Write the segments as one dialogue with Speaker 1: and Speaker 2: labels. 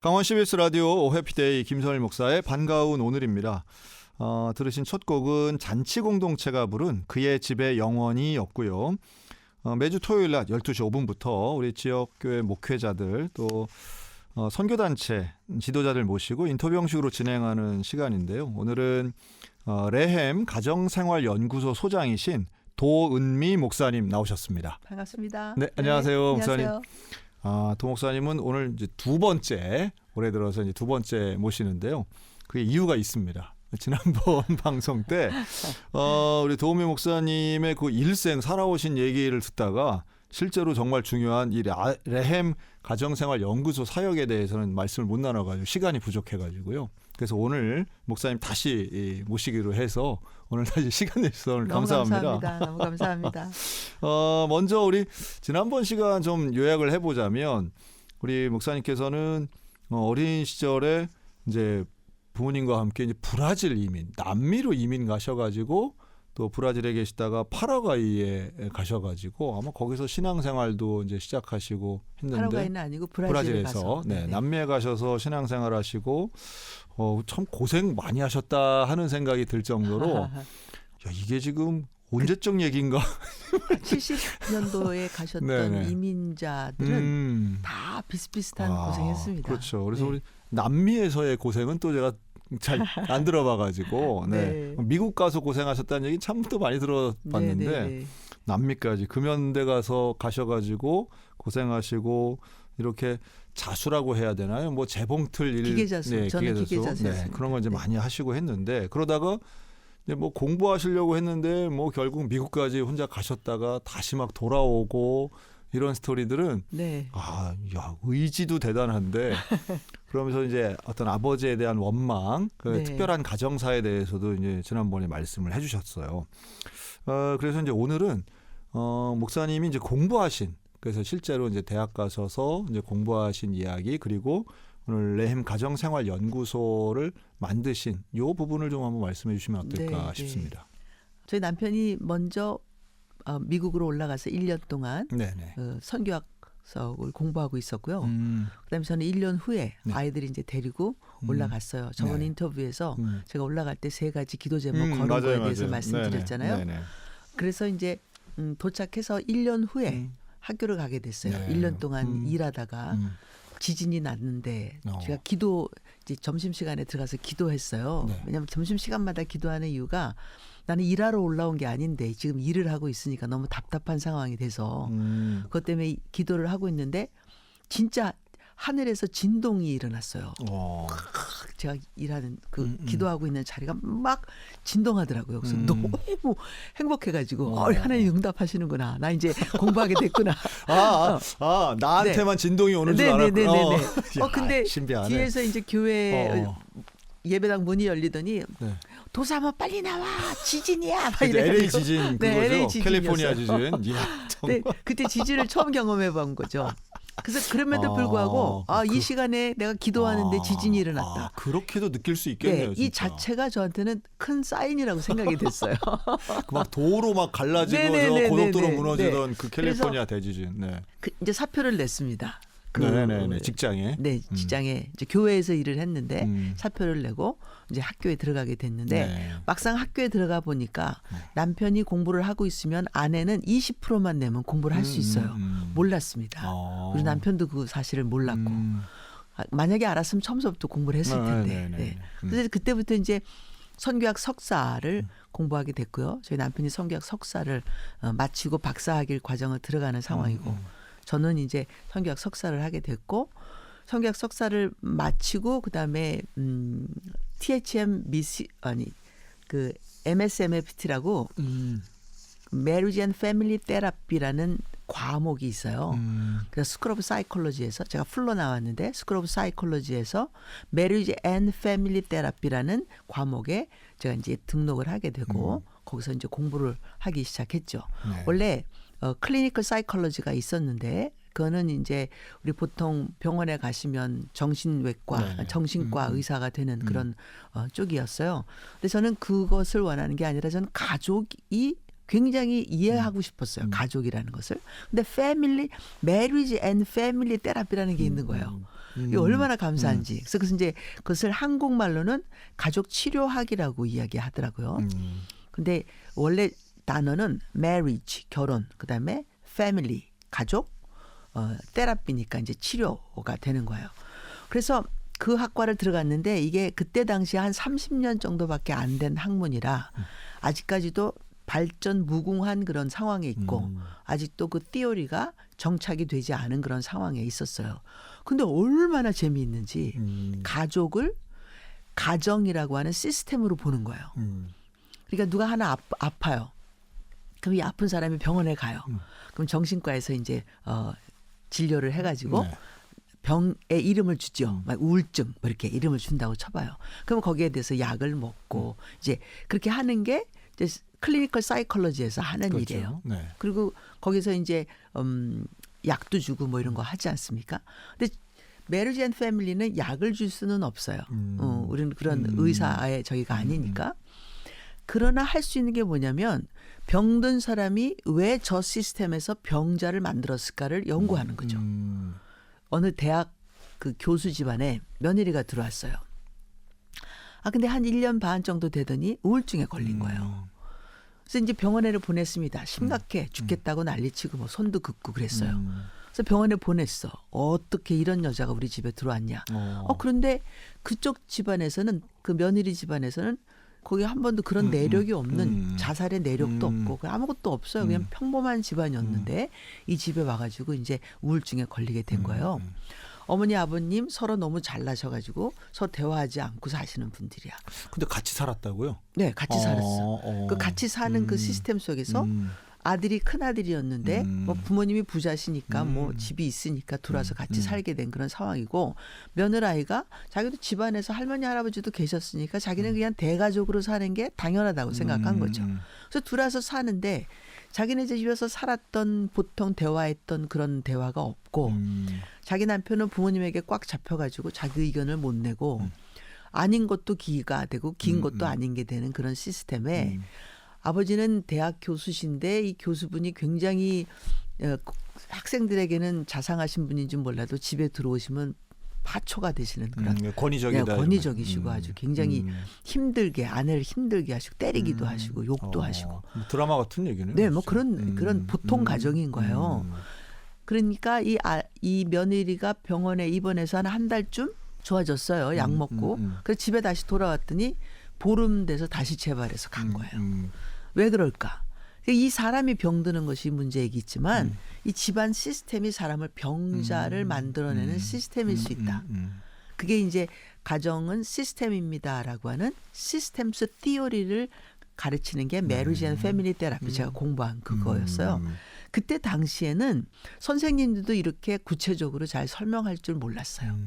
Speaker 1: 강원 CBS 라디오 해피데이 김선일 목사의 반가운 오늘입니다. 들으신 첫 곡은 잔치 공동체가 부른 그의 집에 영원히 였고요. 매주 토요일 낮 12시 5분부터 우리 지역교회 목회자들 또 선교단체 지도자들 모시고 인터뷰 형식으로 진행하는 시간인데요. 오늘은 레헴 가정생활연구소 소장이신 도은미 목사님 나오셨습니다.
Speaker 2: 반갑습니다.
Speaker 1: 네, 안녕하세요, 목사님.
Speaker 2: 안녕하세요.
Speaker 1: 도 목사님은 오늘 이제 두 번째, 올해 들어서 이제 두 번째 모시는데요. 그게 이유가 있습니다. 지난번 방송 때 우리 도은미 목사님의 그 일생 살아오신 얘기를 듣다가 실제로 정말 중요한 이 레헴 가정생활 연구소 사역에 대해서는 말씀을 못 나눠가지고 시간이 부족해가지고요. 그래서 오늘 목사님 다시 모시기로 해서 오늘 다시 시간 내주셔서 오늘 감사합니다.
Speaker 2: 너무 감사합니다.
Speaker 1: 먼저 우리 지난번 시간 좀 요약을 해보자면 우리 목사님께서는 어린 시절에 이제 부모님과 함께 이제 브라질 이민, 남미로 이민 가셔가지고 또 브라질에 계시다가 파라과이에 가셔가지고 아마 거기서 신앙생활도 이제 시작하시고 했는데
Speaker 2: 파라과이는 아니고 브라질에서
Speaker 1: 네, 남미에 가셔서 신앙생활하시고 참 고생 많이 하셨다 하는 생각이 들 정도로 야, 이게 지금 언제적 얘기인가?
Speaker 2: 70년도에 가셨던
Speaker 1: 네네.
Speaker 2: 이민자들은 다 비슷비슷한 고생했습니다.
Speaker 1: 그렇죠. 그래서
Speaker 2: 네.
Speaker 1: 우리 남미에서의 고생은 또 제가 잘 안 들어봐가지고 네. 미국 가서 고생하셨다는 얘기 참 또 많이 들어봤는데
Speaker 2: 네.
Speaker 1: 남미까지 금연대 가셔가지고 고생하시고 이렇게 자수라고 해야 되나요? 뭐 재봉틀 일,
Speaker 2: 기계자수.
Speaker 1: 네,
Speaker 2: 저는 기계자수였습니다.
Speaker 1: 네, 그런 거 이제
Speaker 2: 네.
Speaker 1: 많이 하시고 했는데 그러다가 이제 뭐 공부하시려고 했는데 뭐 결국 미국까지 혼자 가셨다가 다시 막 돌아오고 이런 스토리들은
Speaker 2: 네.
Speaker 1: 야, 의지도 대단한데 그러면서 이제 어떤 아버지에 대한 원망, 그
Speaker 2: 네.
Speaker 1: 특별한 가정사에 대해서도 이제 지난번에 말씀을 해주셨어요. 그래서 이제 오늘은 목사님이 이제 공부하신, 그래서 실제로 이제 대학 가셔서 이제 공부하신 이야기, 그리고 오늘 레헴 가정생활연구소를 만드신 요 부분을 좀 한번 말씀해 주시면 어떨까
Speaker 2: 네,
Speaker 1: 싶습니다.
Speaker 2: 저희 남편이 먼저 미국으로 올라가서 1년 동안
Speaker 1: 네네.
Speaker 2: 선교학석을 공부하고 있었고요. 그다음에 저는 1년 후에
Speaker 1: 네.
Speaker 2: 아이들이 이제 데리고 올라갔어요. 저번
Speaker 1: 네.
Speaker 2: 인터뷰에서 제가 올라갈 때 3가지 기도 제목 거는
Speaker 1: 맞아요,
Speaker 2: 거에 대해서
Speaker 1: 맞아요.
Speaker 2: 말씀드렸잖아요.
Speaker 1: 네네.
Speaker 2: 그래서 이제 도착해서 1년 후에 학교를 가게 됐어요.
Speaker 1: 네.
Speaker 2: 1년 동안 일하다가 지진이 났는데 제가 이제 점심시간에 들어가서 기도했어요.
Speaker 1: 네.
Speaker 2: 왜냐하면 점심시간마다 기도하는 이유가 나는 일하러 올라온 게 아닌데 지금 일을 하고 있으니까 너무 답답한 상황이 돼서 그것 때문에 기도를 하고 있는데 진짜 하늘에서 진동이 일어났어요. 제가 일하는 기도하고 있는 자리가 막 진동하더라고요. 그래서 너무 행복해가지고 하나님 응답하시는구나. 나 이제 공부하게 됐구나.
Speaker 1: 나한테만 진동이 오는 줄 알았고.
Speaker 2: 근데
Speaker 1: 신비하네.
Speaker 2: 뒤에서 이제 교회 예배당 문이 열리더니
Speaker 1: 네.
Speaker 2: 도사모 빨리 나와 지진이야. 막
Speaker 1: LA 지진 그거죠.
Speaker 2: LA 지진이었어요.
Speaker 1: 캘리포니아 지진. 이야,
Speaker 2: 네, 그때 지진을 처음 경험해 본 거죠. 그래서 그럼에도 불구하고 이 시간에 내가 기도하는데 지진이 일어났다.
Speaker 1: 그렇게도 느낄 수 있겠네요.
Speaker 2: 네,
Speaker 1: 진짜.
Speaker 2: 이 자체가 저한테는 큰 사인이라고 생각이 됐어요.
Speaker 1: 막 도로 막 갈라지고 고속도로 무너지던 그 캘리포니아 대지진. 네.
Speaker 2: 이제 사표를 냈습니다.
Speaker 1: 네네네. 직장에.
Speaker 2: 네, 직장에 이제 교회에서 일을 했는데 사표를 내고 이제 학교에 들어가게 됐는데 막상 학교에 들어가 보니까 남편이 공부를 하고 있으면 아내는 20%만 내면 공부를 할 수 있어요. 몰랐습니다. 우리 남편도 그 사실을 몰랐고 만약에 알았으면 처음부터 공부를 했을 텐데. 네. 그래서 그때부터 이제 선교학 석사를 공부하게 됐고요. 저희 남편이 선교학 석사를 마치고 박사학위 과정을 들어가는 상황이고. 저는 이제 선교학 석사를 하게 됐고 선교학 석사를 마치고 그다음에 그 MSMFT라고 Marriage and Family Therapy라는 과목이 있어요. 그래서 스쿨 오브 사이콜로지에서 제가 풀로 나왔는데 스쿨 오브 사이콜로지에서 Marriage and Family Therapy라는 과목에 제가 이제 등록을 하게 되고 거기서 이제 공부를 하기 시작했죠.
Speaker 1: 네.
Speaker 2: 원래 클리니컬 사이콜로지가 있었는데 그거는 이제 우리 보통 병원에 가시면 정신외과, 정신과 의사가 되는 그런 쪽이었어요. 근데 저는 그것을 원하는 게 아니라 저는 가족이 굉장히 이해하고 싶었어요. 가족이라는 것을. 근데 패밀리, marriage and family therapy라는 게 있는 거예요. 이게 얼마나 감사한지. 그래서 이제 그것을 한국말로는 가족 치료학이라고 이야기하더라고요. 근데 원래 단어는 marriage 결혼, 그다음에 family 가족, 테라피니까 이제 치료가 되는 거예요. 그래서 그 학과를 들어갔는데 이게 그때 당시에 한 30년 정도밖에 안 된 학문이라 아직까지도 발전 무궁한 그런 상황에 있고 아직도 그 티오리가 정착이 되지 않은 그런 상황에 있었어요. 근데 얼마나 재미있는지 가족을 가정이라고 하는 시스템으로 보는 거예요. 그러니까 누가 하나 아파요. 그럼 이 아픈 사람이 병원에 가요. 그럼 정신과에서 이제 진료를 해가지고
Speaker 1: 네.
Speaker 2: 병의 이름을 주죠. 막 우울증 뭐 이렇게 이름을 준다고 쳐봐요. 그럼 거기에 대해서 약을 먹고 이제 그렇게 하는 게 이제 클리니컬 사이콜로지에서 하는
Speaker 1: 그렇죠.
Speaker 2: 일이에요.
Speaker 1: 네.
Speaker 2: 그리고 거기서 이제 약도 주고 뭐 이런 거 하지 않습니까? 근데 메리지 앤 패밀리는 약을 줄 수는 없어요. 우리는 그런 의사의 저희가 아니니까. 그러나 할 수 있는 게 뭐냐면 병든 사람이 왜 저 시스템에서 병자를 만들었을까를 연구하는 거죠. 어느 대학 그 교수 집안에 며느리가 들어왔어요. 근데 한 1년 반 정도 되더니 우울증에 걸린 거예요. 그래서 이제 병원에를 보냈습니다. 심각해 죽겠다고 난리치고 뭐 손도 긋고 그랬어요. 그래서 병원에 보냈어. 어떻게 이런 여자가 우리 집에 들어왔냐. 그런데 그쪽 집안에서는 그 며느리 집안에서는 거기 한 번도 그런 내력이 없는 자살의 내력도 없고 아무것도 없어요. 그냥 평범한 집안이었는데 이 집에 와가지고 이제 우울증에 걸리게 된 거예요. 어머니 아버님 서로 너무 잘나셔가지고 서로 대화하지 않고 사시는 분들이야.
Speaker 1: 근데 같이 살았다고요?
Speaker 2: 네, 같이 살았어. 그 같이 사는 그 시스템 속에서 아들이 큰 아들이었는데 뭐 부모님이 부자시니까 뭐 집이 있으니까 들어와서 같이 살게 된 그런 상황이고 며느라이가 자기도 집안에서 할머니 할아버지도 계셨으니까 자기는 그냥 대가족으로 사는 게 당연하다고 생각한 거죠. 그래서 들어와서 사는데 자기네 집에서 살았던 보통 대화했던 그런 대화가 없고 자기 남편은 부모님에게 꽉 잡혀가지고 자기 의견을 못 내고 아닌 것도 기가 되고 긴 것도 아닌 게 되는 그런 시스템에 아버지는 대학 교수신데 이 교수분이 굉장히 학생들에게는 자상하신 분인지 몰라도 집에 들어오시면 파초가 되시는 그런
Speaker 1: 권위적이다.
Speaker 2: 권위적이시고 아주 굉장히 힘들게 아내를 힘들게 하시고 때리기도 하시고 욕도 하시고
Speaker 1: 드라마 같은 얘기네요.
Speaker 2: 네, 뭐 그런 보통 가정인 거예요. 그러니까 이 며느리가 병원에 입원해서 한 달쯤 좋아졌어요. 약 먹고. 그래서 집에 다시 돌아왔더니 보름 돼서 다시 재발해서 간 거예요. 왜 그럴까? 이 사람이 병드는 것이 문제이겠지만 이 집안 시스템이 사람을 병자를 만들어내는 시스템일 수 있다. 그게 이제 가정은 시스템입니다라고 하는 시스템스 티오리를 가르치는 게 메리지 앤 패밀리 테라피 제가 공부한 그거였어요. 그때 당시에는 선생님들도 이렇게 구체적으로 잘 설명할 줄 몰랐어요.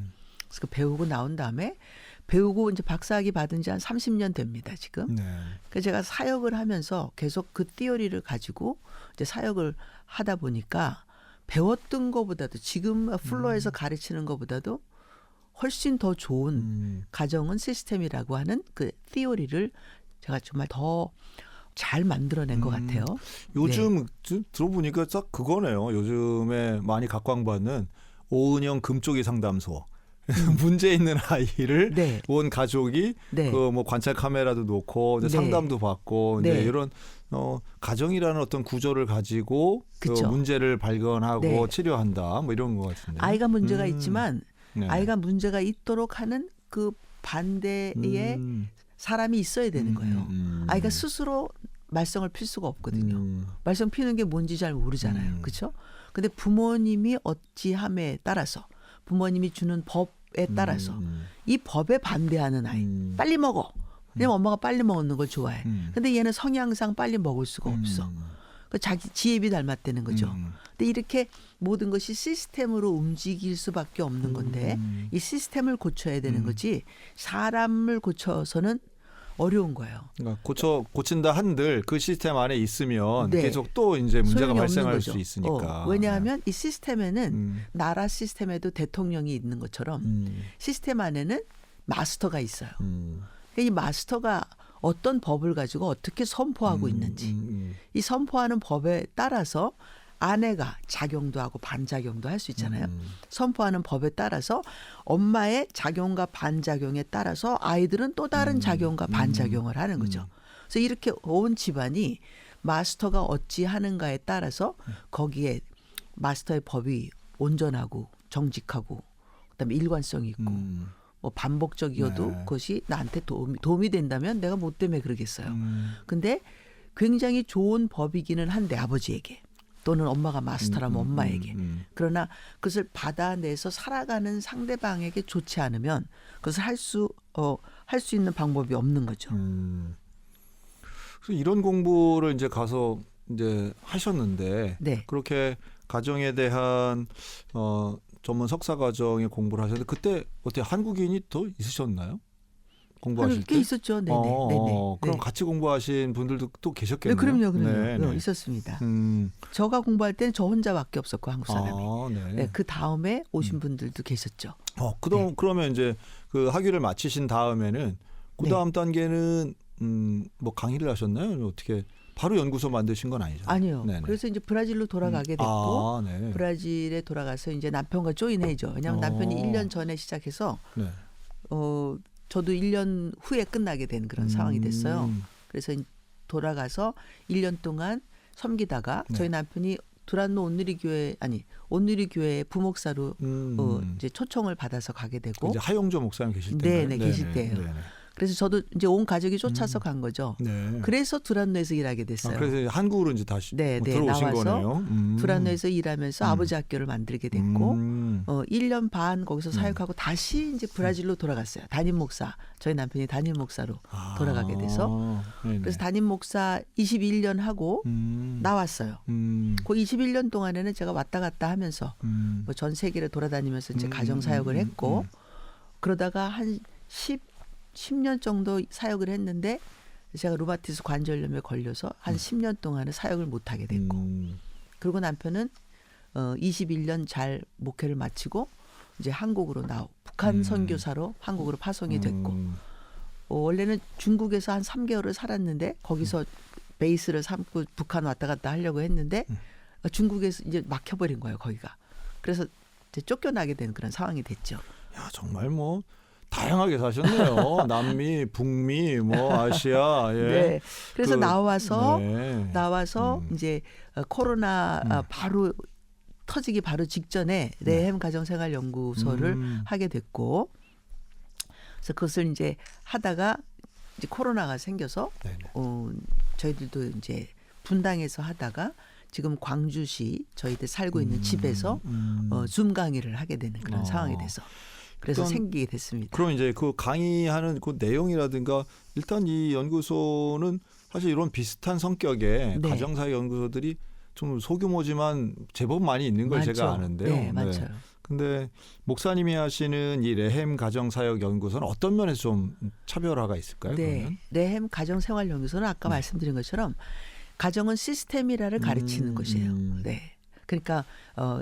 Speaker 2: 그래서 그 배우고 나온 다음에 배우고 이제 박사학위 받은 지 한 30년 됩니다, 지금.
Speaker 1: 네.
Speaker 2: 그래서 제가 사역을 하면서 계속 그 티오리를 가지고 이제 사역을 하다 보니까 배웠던 것보다도 지금 플로에서 가르치는 것보다도 훨씬 더 좋은 가정은 시스템이라고 하는 그 티오리를 제가 정말 더 잘 만들어낸 것 같아요.
Speaker 1: 요즘 들어보니까 딱 그거네요. 요즘에 많이 각광받는 오은영 금쪽이 상담소. 문제 있는 아이를
Speaker 2: 네.
Speaker 1: 온 가족이
Speaker 2: 네.
Speaker 1: 그 뭐 관찰 카메라도 놓고 이제
Speaker 2: 네.
Speaker 1: 상담도 받고 이제
Speaker 2: 네.
Speaker 1: 이런 가정이라는 어떤 구조를 가지고 그
Speaker 2: 그쵸.
Speaker 1: 문제를 발견하고
Speaker 2: 네.
Speaker 1: 치료한다 뭐 이런 것 같은데.
Speaker 2: 아이가 문제가 있지만
Speaker 1: 네.
Speaker 2: 아이가 문제가 있도록 하는 그 반대에 사람이 있어야 되는 거예요. 아이가 스스로 말썽을 필 수가 없거든요. 말썽 피는 게 뭔지 잘 모르잖아요. 그렇죠? 근데 부모님이 어찌함에 따라서 부모님이 주는 법에 따라서 이 법에 반대하는 아이 빨리 먹어. 왜냐면 엄마가 빨리 먹는 걸 좋아해. 근데 얘는 성향상 빨리 먹을 수가 없어. 그 자기 지혜비 닮았다는 거죠. 근데 이렇게 모든 것이 시스템으로 움직일 수밖에 없는 건데 이 시스템을 고쳐야 되는 거지 사람을 고쳐서는 어려운 거예요.
Speaker 1: 그러니까 고친다 한들 그 시스템 안에 있으면
Speaker 2: 네.
Speaker 1: 계속 또 이제 문제가
Speaker 2: 소용이
Speaker 1: 발생할
Speaker 2: 없는 거죠.
Speaker 1: 수 있으니까.
Speaker 2: 왜냐하면 이 시스템에는 나라 시스템에도 대통령이 있는 것처럼 시스템 안에는 마스터가 있어요. 이 마스터가 어떤 법을 가지고 어떻게 선포하고 있는지 이 선포하는 법에 따라서 아내가 작용도 하고 반작용도 할 수 있잖아요. 선포하는 법에 따라서 엄마의 작용과 반작용에 따라서 아이들은 또 다른 작용과 반작용을 하는 거죠. 그래서 이렇게 온 집안이 마스터가 어찌 하는가에 따라서 거기에 마스터의 법이 온전하고 정직하고 그다음에 일관성이 있고 뭐 반복적이어도
Speaker 1: 네.
Speaker 2: 그것이 나한테 도움이 된다면 내가 뭐 때문에 그러겠어요. 근데 굉장히 좋은 법이기는 한데 아버지에게 또는 엄마가 마스터라면 엄마에게 그러나 그것을 받아내서 살아가는 상대방에게 좋지 않으면 그것을 할 수 있는 방법이 없는 거죠.
Speaker 1: 그래서 이런 공부를 이제 가서 이제 하셨는데
Speaker 2: 네.
Speaker 1: 그렇게 가정에 대한 전문 석사 과정에 공부를 하셨는데 그때 어떻게 한국인이 더 있으셨나요? 공부하실
Speaker 2: 꽤
Speaker 1: 때?
Speaker 2: 있었죠. 네네. 네네.
Speaker 1: 그럼
Speaker 2: 네.
Speaker 1: 같이 공부하신 분들도 또 계셨겠네요.
Speaker 2: 네, 그럼요.
Speaker 1: 네, 네.
Speaker 2: 있었습니다.
Speaker 1: 음.
Speaker 2: 저가 공부할 때는 저 혼자밖에 없었고 한국 사람이.
Speaker 1: 네.
Speaker 2: 네, 그 다음에 오신 분들도 계셨죠. 네.
Speaker 1: 그러면 이제 그 학위를 마치신 다음에는 그 다음 단계는 뭐 강의를 하셨나요? 어떻게 바로 연구소 만드신 건 아니죠?
Speaker 2: 아니요.
Speaker 1: 네네.
Speaker 2: 그래서 이제 브라질로 돌아가게 됐고
Speaker 1: 네.
Speaker 2: 브라질에 돌아가서 이제 남편과 조인해죠. 왜냐하면 남편이 1년 전에 시작해서
Speaker 1: 네.
Speaker 2: 저도 1년 후에 끝나게 된 그런 상황이 됐어요. 그래서 돌아가서 1년 동안 섬기다가
Speaker 1: 네.
Speaker 2: 저희 남편이 두란노 온누리 교회 부목사로 이제 초청을 받아서 가게 되고
Speaker 1: 이제 하용조 목사님 계실 때인가요?
Speaker 2: 네, 계실 때예요.
Speaker 1: 네네.
Speaker 2: 그래서 저도 이제 온 가족이 쫓아서 간 거죠.
Speaker 1: 네.
Speaker 2: 그래서 두란노에서 일하게 됐어요.
Speaker 1: 그래서 한국으로 이제 다시
Speaker 2: 네,
Speaker 1: 들어오신
Speaker 2: 나와서
Speaker 1: 거네요.
Speaker 2: 두란노에서 일하면서 아버지 학교를 만들게 됐고 1년 반 거기서 사역하고 다시 이제 브라질로 돌아갔어요. 저희 남편이 담임 목사로 돌아가게 돼서
Speaker 1: 네네.
Speaker 2: 그래서 담임 목사 21년 하고 나왔어요. 그 21년 동안에는 제가 왔다 갔다 하면서 뭐 전 세계를 돌아다니면서 이제 가정 사역을 했고 그러다가 한 10년 정도 사역을 했는데 제가 루마티스 관절염에 걸려서 한 10년 동안은 사역을 못 하게 됐고 그리고 남편은 21년 잘 목회를 마치고 이제 한국으로 북한 선교사로 한국으로 파송이 됐고 원래는 중국에서 한 3개월을 살았는데 거기서 베이스를 삼고 북한 왔다 갔다 하려고 했는데 중국에서 이제 막혀버린 거예요 거기가. 그래서 이제 쫓겨나게 된 그런 상황이 됐죠.
Speaker 1: 야 정말 뭐 다양하게 사셨네요. 남미, 북미, 뭐 아시아. 예.
Speaker 2: 네. 그래서 나와서
Speaker 1: 네.
Speaker 2: 이제 코로나 바로 터지기 바로 직전에 레헴 가정생활연구소를 하게 됐고, 그래서 그것을 이제 하다가 이제 코로나가 생겨서 저희들도 이제 분당에서 하다가 지금 광주시 저희들 살고 있는 집에서 줌 강의를 하게 되는 그런 상황이 돼서. 그래서 생기게 됐습니다.
Speaker 1: 그럼 이제 그 강의하는 그 내용이라든가 일단 이 연구소는 사실 이런 비슷한 성격의
Speaker 2: 네.
Speaker 1: 가정사회 연구소들이 좀 소규모지만 제법 많이 있는 걸
Speaker 2: 맞죠.
Speaker 1: 제가 아는데요.
Speaker 2: 네, 맞아요.
Speaker 1: 근데 목사님이 하시는 이 레헴 가정사역 연구소는 어떤 면에서 좀 차별화가 있을까요?
Speaker 2: 네,
Speaker 1: 그러면?
Speaker 2: 레헴 가정생활연구소는 아까 말씀드린 것처럼 가정은 시스템이라를 가르치는 곳이에요. 네. 그러니까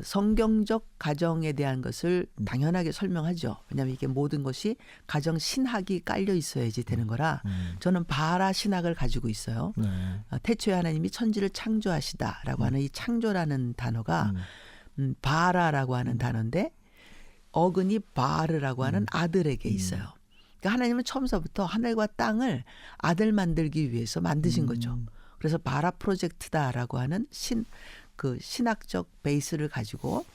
Speaker 2: 성경적 가정에 대한 것을 당연하게 설명하죠. 왜냐하면 이게 모든 것이 가정 신학이 깔려 있어야지 되는 거라 저는 바라 신학을 가지고 있어요.
Speaker 1: 네.
Speaker 2: 태초에 하나님이 천지를 창조하시다라고 하는 이 창조라는 단어가 바라라고 하는 단어인데 어근이 바르라고 하는 아들에게 있어요. 그러니까 하나님은 처음서부터 하늘과 땅을 아들 만들기 위해서 만드신 거죠. 그래서 바라 프로젝트다라고 하는 신학적 베이스를 가지고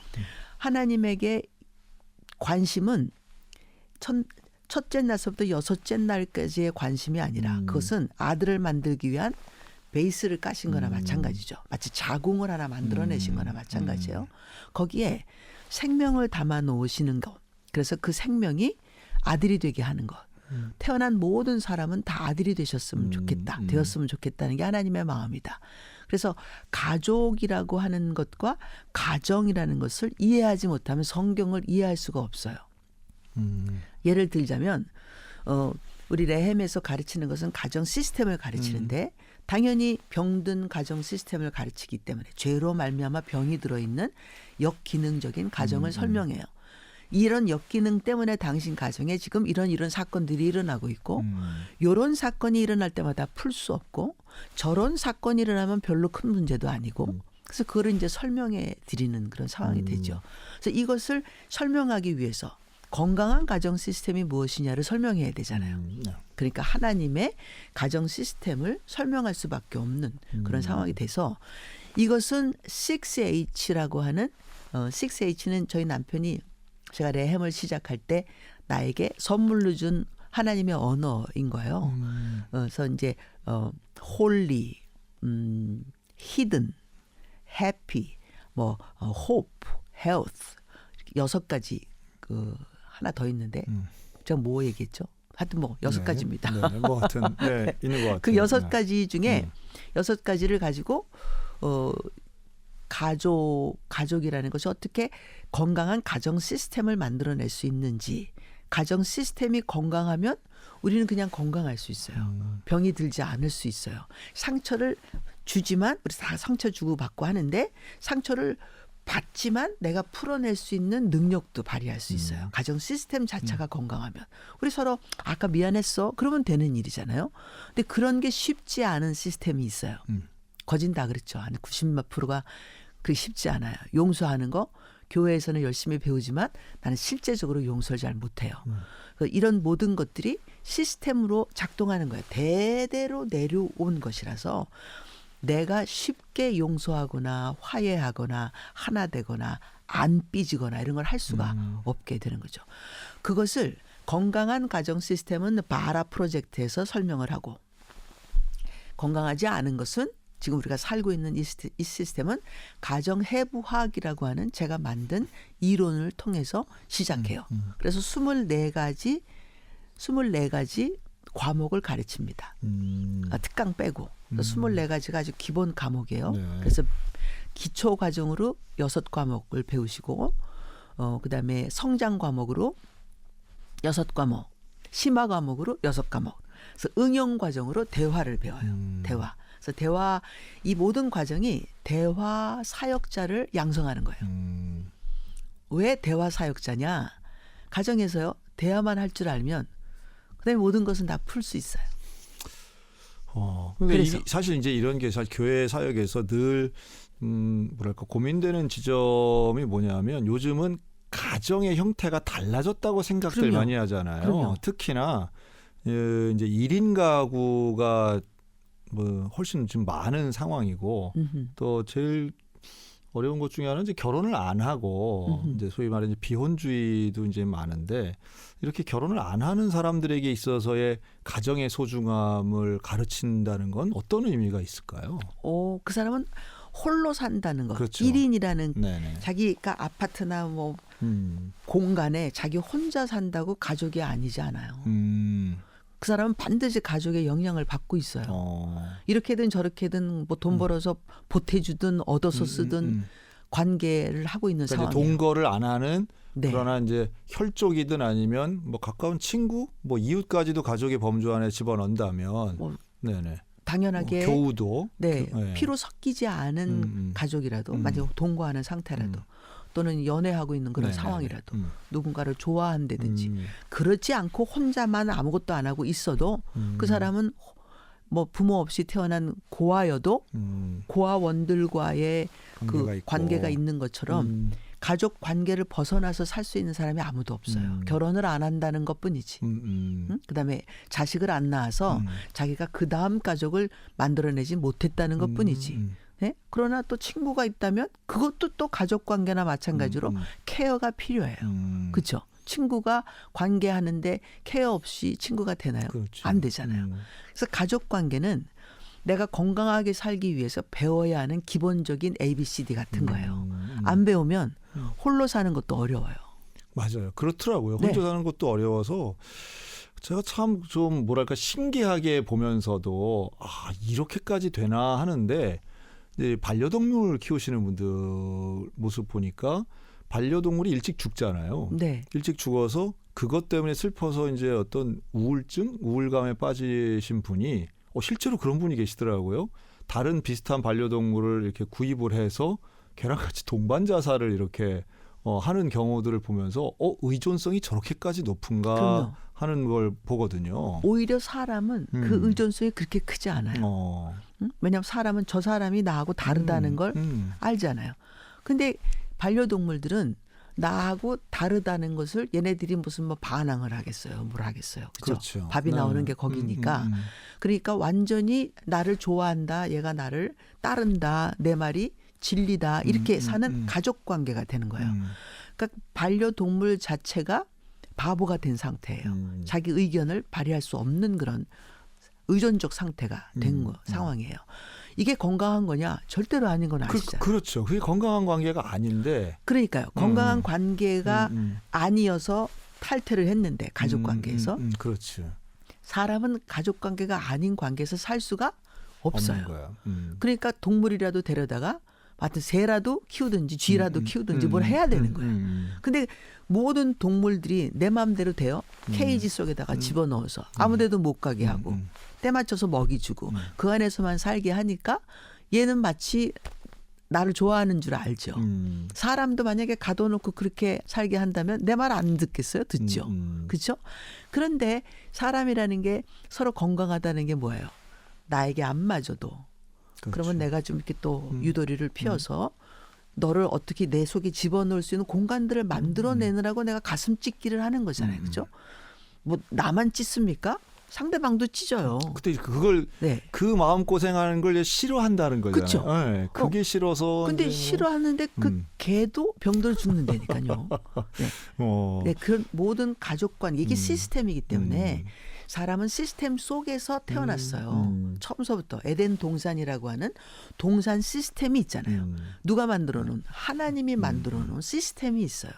Speaker 2: 하나님에게 관심은 첫째 날서부터 여섯째 날까지의 관심이 아니라 그것은 아들을 만들기 위한 베이스를 까신 거나 마찬가지죠. 마치 자궁을 하나 만들어내신 거나 마찬가지예요. 거기에 생명을 담아 놓으시는 것. 그래서 그 생명이 아들이 되게 하는 것. 태어난 모든 사람은 다 아들이 되셨으면 좋겠다. 되었으면 좋겠다는 게 하나님의 마음이다. 그래서 가족이라고 하는 것과 가정이라는 것을 이해하지 못하면 성경을 이해할 수가 없어요. 예를 들자면 우리 레헴에서 가르치는 것은 가정 시스템을 가르치는데 당연히 병든 가정 시스템을 가르치기 때문에 죄로 말미암아 병이 들어있는 역기능적인 가정을 설명해요. 이런 역기능 때문에 당신 가정에 지금 이런 사건들이 일어나고 있고 이런 사건이 일어날 때마다 풀 수 없고 저런 사건이 일어나면 별로 큰 문제도 아니고 그래서 그거를 이제 설명해 드리는 그런 상황이 되죠. 그래서 이것을 설명하기 위해서 건강한 가정 시스템이 무엇이냐를 설명해야 되잖아요. 그러니까 하나님의 가정 시스템을 설명할 수밖에 없는 그런 상황이 돼서 이것은 6H라고 하는 6H는 저희 남편이 제가 레햄을 시작할 때 나에게 선물로 준 하나님의 언어인 거예요. 그래서 이제 holy, hidden, happy, 뭐 hope, health 6가지 그 하나 더 있는데 제가 뭐 얘기했죠? 하여튼 뭐 6가지입니다.
Speaker 1: 네, 뭐 하여튼 네, 있는 것 같아요.
Speaker 2: 그 6가지 중에 6가지를 가지고 가족이라는 것이 어떻게 건강한 가정 시스템을 만들어낼 수 있는지, 가정 시스템이 건강하면 우리는 그냥 건강할 수 있어요. 병이 들지 않을 수 있어요. 상처를 주지만 우리 다 상처 주고 받고 하는데 상처를 받지만 내가 풀어낼 수 있는 능력도 발휘할 수 있어요. 가정 시스템 자체가 건강하면. 우리 서로 아까 미안했어. 그러면 되는 일이잖아요. 근데 그런 게 쉽지 않은 시스템이 있어요. 거진 다 그렇죠. 한 90%가 그게 쉽지 않아요. 용서하는 거 교회에서는 열심히 배우지만 나는 실제적으로 용서를 잘 못해요. 이런 모든 것들이 시스템으로 작동하는 거예요. 대대로 내려온 것이라서 내가 쉽게 용서하거나 화해하거나 하나 되거나 안 삐지거나 이런 걸 할 수가 없게 되는 거죠. 그것을 건강한 가정 시스템은 바라 프로젝트에서 설명을 하고 건강하지 않은 것은 지금 우리가 살고 있는 이 시스템은 가정해부학이라고 하는 제가 만든 이론을 통해서 시작해요. 그래서 24가지 과목을 가르칩니다. 특강 빼고 24가지가 아주 기본 과목이에요.
Speaker 1: 네.
Speaker 2: 그래서 기초 과정으로 6과목을 배우시고 그다음에 성장 과목으로 6과목, 심화 과목으로 6과목. 그래서 응용 과정으로 대화를 배워요. 대화. 그래서 대화 이 모든 과정이 대화 사역자를 양성하는 거예요. 왜 대화 사역자냐? 가정에서요. 대화만 할 줄 알면 그다음에 모든 것은 다 풀 수 있어요.
Speaker 1: 근데 사실 이제 이런 게 사실 교회 사역에서 늘 뭐랄까 고민되는 지점이 뭐냐면 요즘은 가정의 형태가 달라졌다고 생각들
Speaker 2: 그럼요.
Speaker 1: 많이 하잖아요.
Speaker 2: 그럼요.
Speaker 1: 특히나 이제 1인 가구가 뭐 훨씬 좀 많은 상황이고 또 제일 어려운 것 중에 하나는 이제 결혼을 안 하고 이제 소위 말하는 비혼주의도 이제 많은데 이렇게 결혼을 안 하는 사람들에게 있어서의 가정의 소중함을 가르친다는 건 어떤 의미가 있을까요?
Speaker 2: 그 사람은 홀로 산다는 거.
Speaker 1: 그렇죠.
Speaker 2: 1인이라는
Speaker 1: 네네.
Speaker 2: 자기가 아파트나 뭐 공간에 자기 혼자 산다고 가족이 아니지 않아요. 그 사람은 반드시 가족의 영향을 받고 있어요. 이렇게든 저렇게든 뭐 돈 벌어서 보태주든 얻어서 쓰든 관계를 하고 있는
Speaker 1: 그러니까
Speaker 2: 상황이에요.
Speaker 1: 동거를 안 하는
Speaker 2: 네.
Speaker 1: 그러나 이제 혈족이든 아니면 뭐 가까운 친구, 뭐 이웃까지도 가족의 범주 안에 집어넣는다면, 네네.
Speaker 2: 당연하게
Speaker 1: 교우도,
Speaker 2: 네,
Speaker 1: 네.
Speaker 2: 피로 섞이지 않은 가족이라도 만약 동거하는 상태라도 또는 연애하고 있는 그런
Speaker 1: 네네네.
Speaker 2: 상황이라도 누군가를 좋아한다든지 그렇지 않고 혼자만 아무것도 안 하고 있어도 그 사람은 뭐 부모 없이 태어난 고아여도 고아원들과의 그 관계가 있는 것처럼 가족 관계를 벗어나서 살 수 있는 사람이 아무도 없어요. 결혼을 안 한다는 것뿐이지. 그다음에 자식을 안 낳아서 자기가 그 다음 가족을 만들어내지 못했다는 것뿐이지. 네? 그러나 또 친구가 있다면 그것도 또 가족 관계나 마찬가지로 케어가 필요해요. 그렇죠? 친구가 관계하는데 케어 없이 친구가 되나요?
Speaker 1: 그렇죠.
Speaker 2: 안 되잖아요. 그래서 가족 관계는 내가 건강하게 살기 위해서 배워야 하는 기본적인 ABCD 같은 거예요. 안 배우면 홀로 사는 것도 어려워요.
Speaker 1: 맞아요. 그렇더라고요. 혼자
Speaker 2: 네.
Speaker 1: 사는 것도 어려워서 제가 참 좀 뭐랄까 신기하게 보면서도 이렇게까지 되나 하는데 이제 반려동물 키우시는 분들 모습 보니까 반려동물이 일찍 죽잖아요.
Speaker 2: 네.
Speaker 1: 일찍 죽어서 그것 때문에 슬퍼서 이제 어떤 우울감에 빠지신 분이 실제로 그런 분이 계시더라고요. 다른 비슷한 반려동물을 이렇게 구입을 해서 걔랑 같이 동반 자살을 이렇게 하는 경우들을 보면서 의존성이 저렇게까지 높은가
Speaker 2: 그럼요.
Speaker 1: 하는 걸 보거든요.
Speaker 2: 오히려 사람은 그 의존성이 그렇게 크지 않아요. 응? 왜냐하면 사람은 저 사람이 나하고 다르다는 걸 알잖아요. 근데 반려동물들은 나하고 다르다는 것을 얘네들이 무슨 뭐 반항을 하겠어요. 뭘 하겠어요. 그렇죠? 밥이 나오는 게 거기니까. 그러니까 완전히 나를 좋아한다. 얘가 나를 따른다. 내 말이 진리다. 이렇게 사는 가족 관계가 되는 거예요. 그러니까 반려동물 자체가 바보가 된 상태예요. 자기 의견을 발휘할 수 없는 그런 의존적 상태가 된 상황이에요. 이게 건강한 거냐? 절대로 아닌 건 아시잖아요.
Speaker 1: 그렇죠. 그게 건강한 관계가 아닌데.
Speaker 2: 그러니까요. 건강한 관계가 아니어서 탈퇴를 했는데 가족 관계에서.
Speaker 1: 그렇죠.
Speaker 2: 사람은 가족 관계가 아닌 관계에서 살 수가 없어요.
Speaker 1: 없는 거야.
Speaker 2: 그러니까 동물이라도 데려다가 하여튼 새라도 키우든지 쥐라도 키우든지 뭘 해야 되는 거예요. 근데 모든 동물들이 내 마음대로 돼요. 케이지 속에다가 집어넣어서 아무데도 못 가게 하고 때 맞춰서 먹이 주고 그 안에서만 살게 하니까 얘는 마치 나를 좋아하는 줄 알죠. 사람도 만약에 가둬놓고 그렇게 살게 한다면 내 말 안 듣겠어요? 듣죠. 그렇죠? 그런데 사람이라는 게 서로 건강하다는 게 뭐예요? 나에게 안 맞아도
Speaker 1: 그렇죠.
Speaker 2: 그러면 내가 좀 이렇게 또 유도리를 피워서 너를 어떻게 내 속에 집어넣을 수 있는 공간들을 만들어내느라고 내가 가슴 찢기를 하는 거잖아요. 그렇죠? 뭐 나만 찢습니까? 상대방도 찢어요.
Speaker 1: 그때 그걸 그 마음 고생하는 걸 싫어한다는 거잖아요.
Speaker 2: 그렇죠.
Speaker 1: 네, 그게 싫어서.
Speaker 2: 근데 싫어하는데 그 개도 병들어 죽는다니까요. 네, 그런 모든 가족 관계 이게 시스템이기 때문에 사람은 시스템 속에서 태어났어요. 처음서부터 에덴 동산이라고 하는 동산 시스템이 있잖아요. 누가 만들어 놓은 하나님이 만들어 놓은 시스템이 있어요.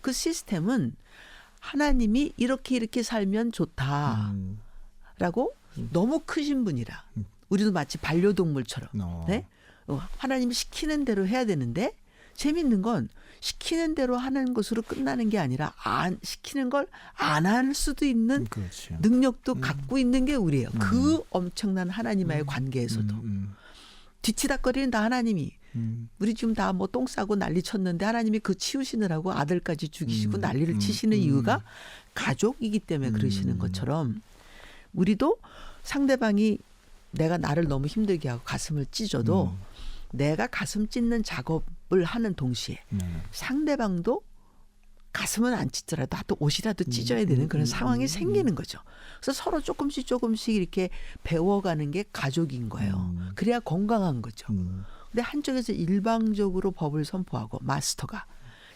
Speaker 2: 그 시스템은 하나님이 이렇게 살면 좋다라고 너무 크신 분이라 우리도 마치 반려동물처럼 네? 하나님이 시키는 대로 해야 되는데 재밌는 건 시키는 대로 하는 것으로 끝나는 게 아니라 안 시키는 걸 안 할 수도 있는
Speaker 1: 그렇죠.
Speaker 2: 능력도 갖고 있는 게 우리예요. 그 엄청난 하나님과의 관계에서도 뒤치다거리는 다 하나님이 우리 지금 다 뭐 똥 싸고 난리 쳤는데 하나님이 그 치우시느라고 아들까지 죽이시고 난리를 치시는 이유가 가족이기 때문에 그러시는 것처럼 우리도 상대방이 내가 나를 너무 힘들게 하고 가슴을 찢어도 내가 가슴 찢는 작업을 하는 동시에 상대방도 가슴은 안 찢더라도 또 옷이라도 찢어야 되는 그런 상황이 생기는 거죠. 그래서 서로 조금씩 이렇게 배워가는 게 가족인 거예요. 그래야 건강한 거죠. 근데 한쪽에서 일방적으로 법을 선포하고 마스터가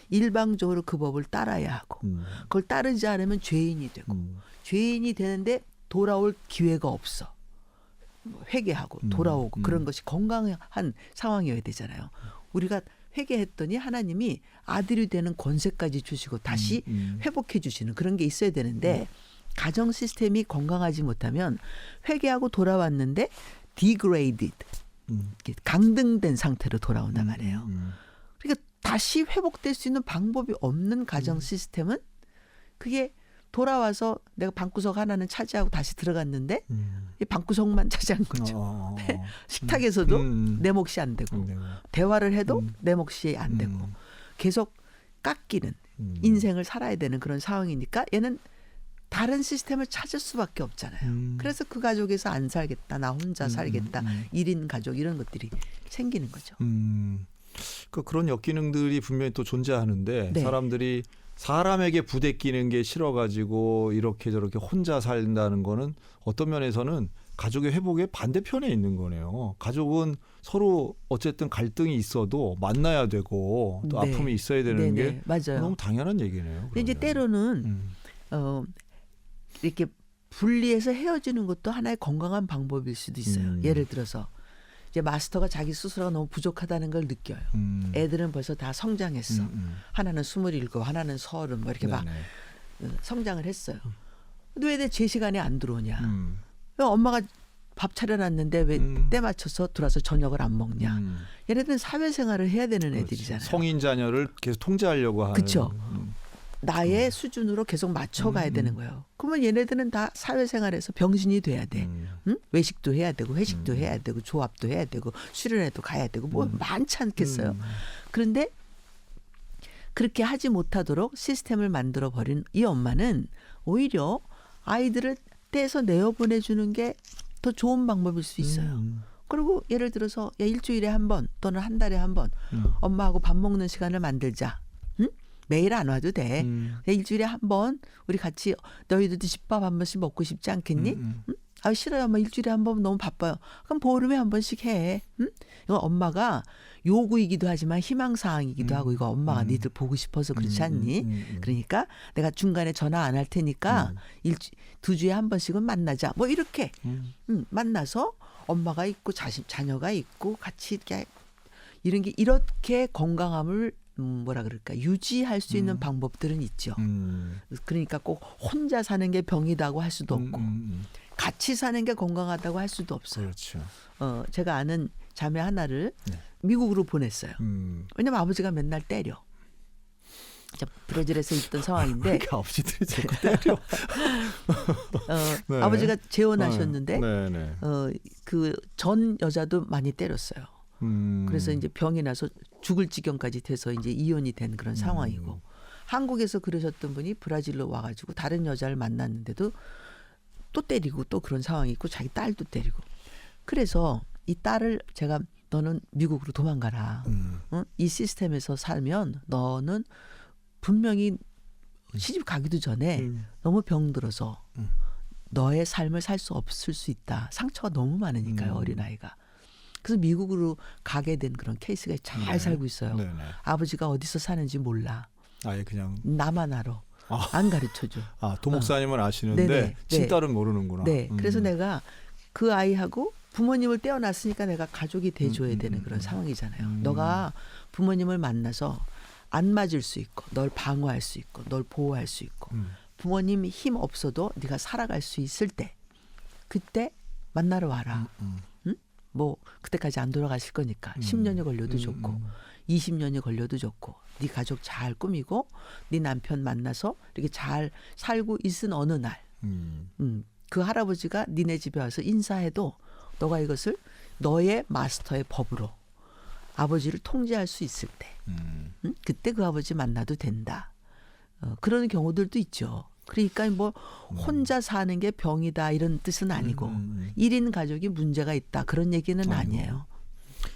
Speaker 2: 일방적으로 그 법을 따라야 하고 그걸 따르지 않으면 죄인이 되고 죄인이 되는데 돌아올 기회가 없어. 회개하고 돌아오고 그런 것이 건강한 상황이어야 되잖아요. 우리가 회개했더니 하나님이 아들이 되는 권세까지 주시고 다시 회복해 주시는 그런 게 있어야 되는데 가정 시스템이 건강하지 못하면 회개하고 돌아왔는데 degraded 강등된 상태로 돌아온단 말이에요. 그러니까 다시 회복될 수 있는 방법이 없는 가정 시스템은 그게 돌아와서 내가 방구석 하나는 차지하고 다시 들어갔는데 이 방구석만 차지한 거죠. 식탁에서도 내 몫이 안 되고 대화를 해도 내 몫이 안 되고 계속 깎이는 인생을 살아야 되는 그런 상황이니까 얘는 다른 시스템을 찾을 수밖에 없잖아요. 그래서 그 가족에서 안 살겠다. 나 혼자 살겠다. 1인 가족 이런 것들이 생기는 거죠.
Speaker 1: 그런 역기능들이 분명히 또 존재하는데 사람들이 사람에게 부대끼는 게 싫어가지고 이렇게 저렇게 혼자 산다는 거는 어떤 면에서는 가족의 회복의 반대편에 있는 거네요. 가족은 서로 어쨌든 갈등이 있어도 만나야 되고 또 아픔이 있어야 되는 게
Speaker 2: 맞아요.
Speaker 1: 너무 당연한 얘기네요.
Speaker 2: 근데 이제 때로는 이렇게 분리해서 헤어지는 것도 하나의 건강한 방법일 수도 있어요. 예를 들어서 이제 마스터가 자기 스스로가 너무 부족하다는 걸 느껴요. 애들은 벌써 다 성장했어. 하나는 27, 하나는 30, 뭐 이렇게 막 성장을 했어요. 근데 왜 내 제 시간에 안 들어오냐? 왜 엄마가 밥 차려놨는데 왜 때 맞춰서 들어와서 저녁을 안 먹냐? 얘네들은 사회생활을 해야 되는 애들이잖아요.
Speaker 1: 성인 자녀를 계속 통제하려고 하는.
Speaker 2: 그렇죠. 나의 수준으로 계속 맞춰가야 되는 거예요. 그러면 얘네들은 다 사회생활에서 병신이 돼야 돼. 외식도 해야 되고 회식도 해야 되고 조합도 해야 되고 수련회도 가야 되고 뭐 많지 않겠어요. 그런데 그렇게 하지 못하도록 시스템을 만들어버린 이 엄마는 오히려 아이들을 떼서 내어 보내주는 게 더 좋은 방법일 수 있어요. 그리고 예를 들어서 야, 일주일에 한 번 또는 한 달에 한 번 엄마하고 밥 먹는 시간을 만들자. 응? 매일 안 와도 돼. 일주일에 한 번 우리 같이 너희들도 집밥 한 번씩 먹고 싶지 않겠니? 응? 아 싫어요. 엄마 일주일에 한 번 너무 바빠요. 그럼 보름에 한 번씩 해. 응? 이거 엄마가 요구이기도 하지만 희망사항이기도 하고 이거 엄마가 니들 보고 싶어서 그렇지 않니? 그러니까 내가 중간에 전화 안 할 테니까 2주에 한 번씩은 만나자. 뭐 이렇게 만나서 엄마가 있고 자녀가 있고 같이 이렇게 이런 게 이렇게 건강함을 뭐라 그럴까 유지할 수 있는 방법들은 있죠. 그러니까 꼭 혼자 사는 게 병이다고 할 수도 없고 같이 사는 게 건강하다고 할 수도 없어요.
Speaker 1: 그렇죠.
Speaker 2: 제가 아는 자매 하나를
Speaker 1: 네.
Speaker 2: 미국으로 보냈어요. 왜냐면 아버지가 맨날 때려. 브라질에서 있던 상황인데
Speaker 1: 그러니까 아버지들이 자꾸 때려. 네.
Speaker 2: 아버지가 재혼하셨는데
Speaker 1: 네, 네.
Speaker 2: 그 전 여자도 많이 때렸어요. 그래서 이제 병이 나서 죽을 지경까지 돼서 이제 이혼이 된 그런 상황이고 한국에서 그러셨던 분이 브라질로 와가지고 다른 여자를 만났는데도 또 때리고 또 그런 상황이 있고 자기 딸도 때리고 그래서 이 딸을 제가 너는 미국으로 도망가라. 응? 이 시스템에서 살면 너는 분명히 시집 가기도 전에 너무 병들어서 너의 삶을 살 수 없을 수 있다. 상처가 너무 많으니까요. 어린아이가. 그래서 미국으로 가게 된 그런 케이스가 잘 살고 있어요.
Speaker 1: 네네.
Speaker 2: 아버지가 어디서 사는지 몰라.
Speaker 1: 아예 그냥
Speaker 2: 나만 알아. 안 가르쳐줘.
Speaker 1: 도목사님은 아시는데
Speaker 2: 네네.
Speaker 1: 친딸은 모르는구나.
Speaker 2: 네. 그래서 내가 그 아이하고 부모님을 떼어놨으니까 내가 가족이 돼줘야 되는 그런 상황이잖아요. 너가 부모님을 만나서 안 맞을 수 있고 널 방어할 수 있고 널 보호할 수 있고 부모님 힘 없어도 네가 살아갈 수 있을 때 그때 만나러 와라. 응? 뭐 그때까지 안 돌아가실 거니까 10년이 걸려도 좋고 20년이 걸려도 좋고 네 가족 잘 꾸미고 네 남편 만나서 이렇게 잘 살고 있은 어느 날 그 할아버지가 니네 집에 와서 인사해도 너가 이것을 너의 마스터의 법으로 아버지를 통제할 수 있을 때 그때 그 아버지 만나도 된다. 그런 경우들도 있죠. 그러니까 뭐 혼자 사는 게 병이다 이런 뜻은 아니고 1인 가족이 문제가 있다 그런 얘기는 아니에요.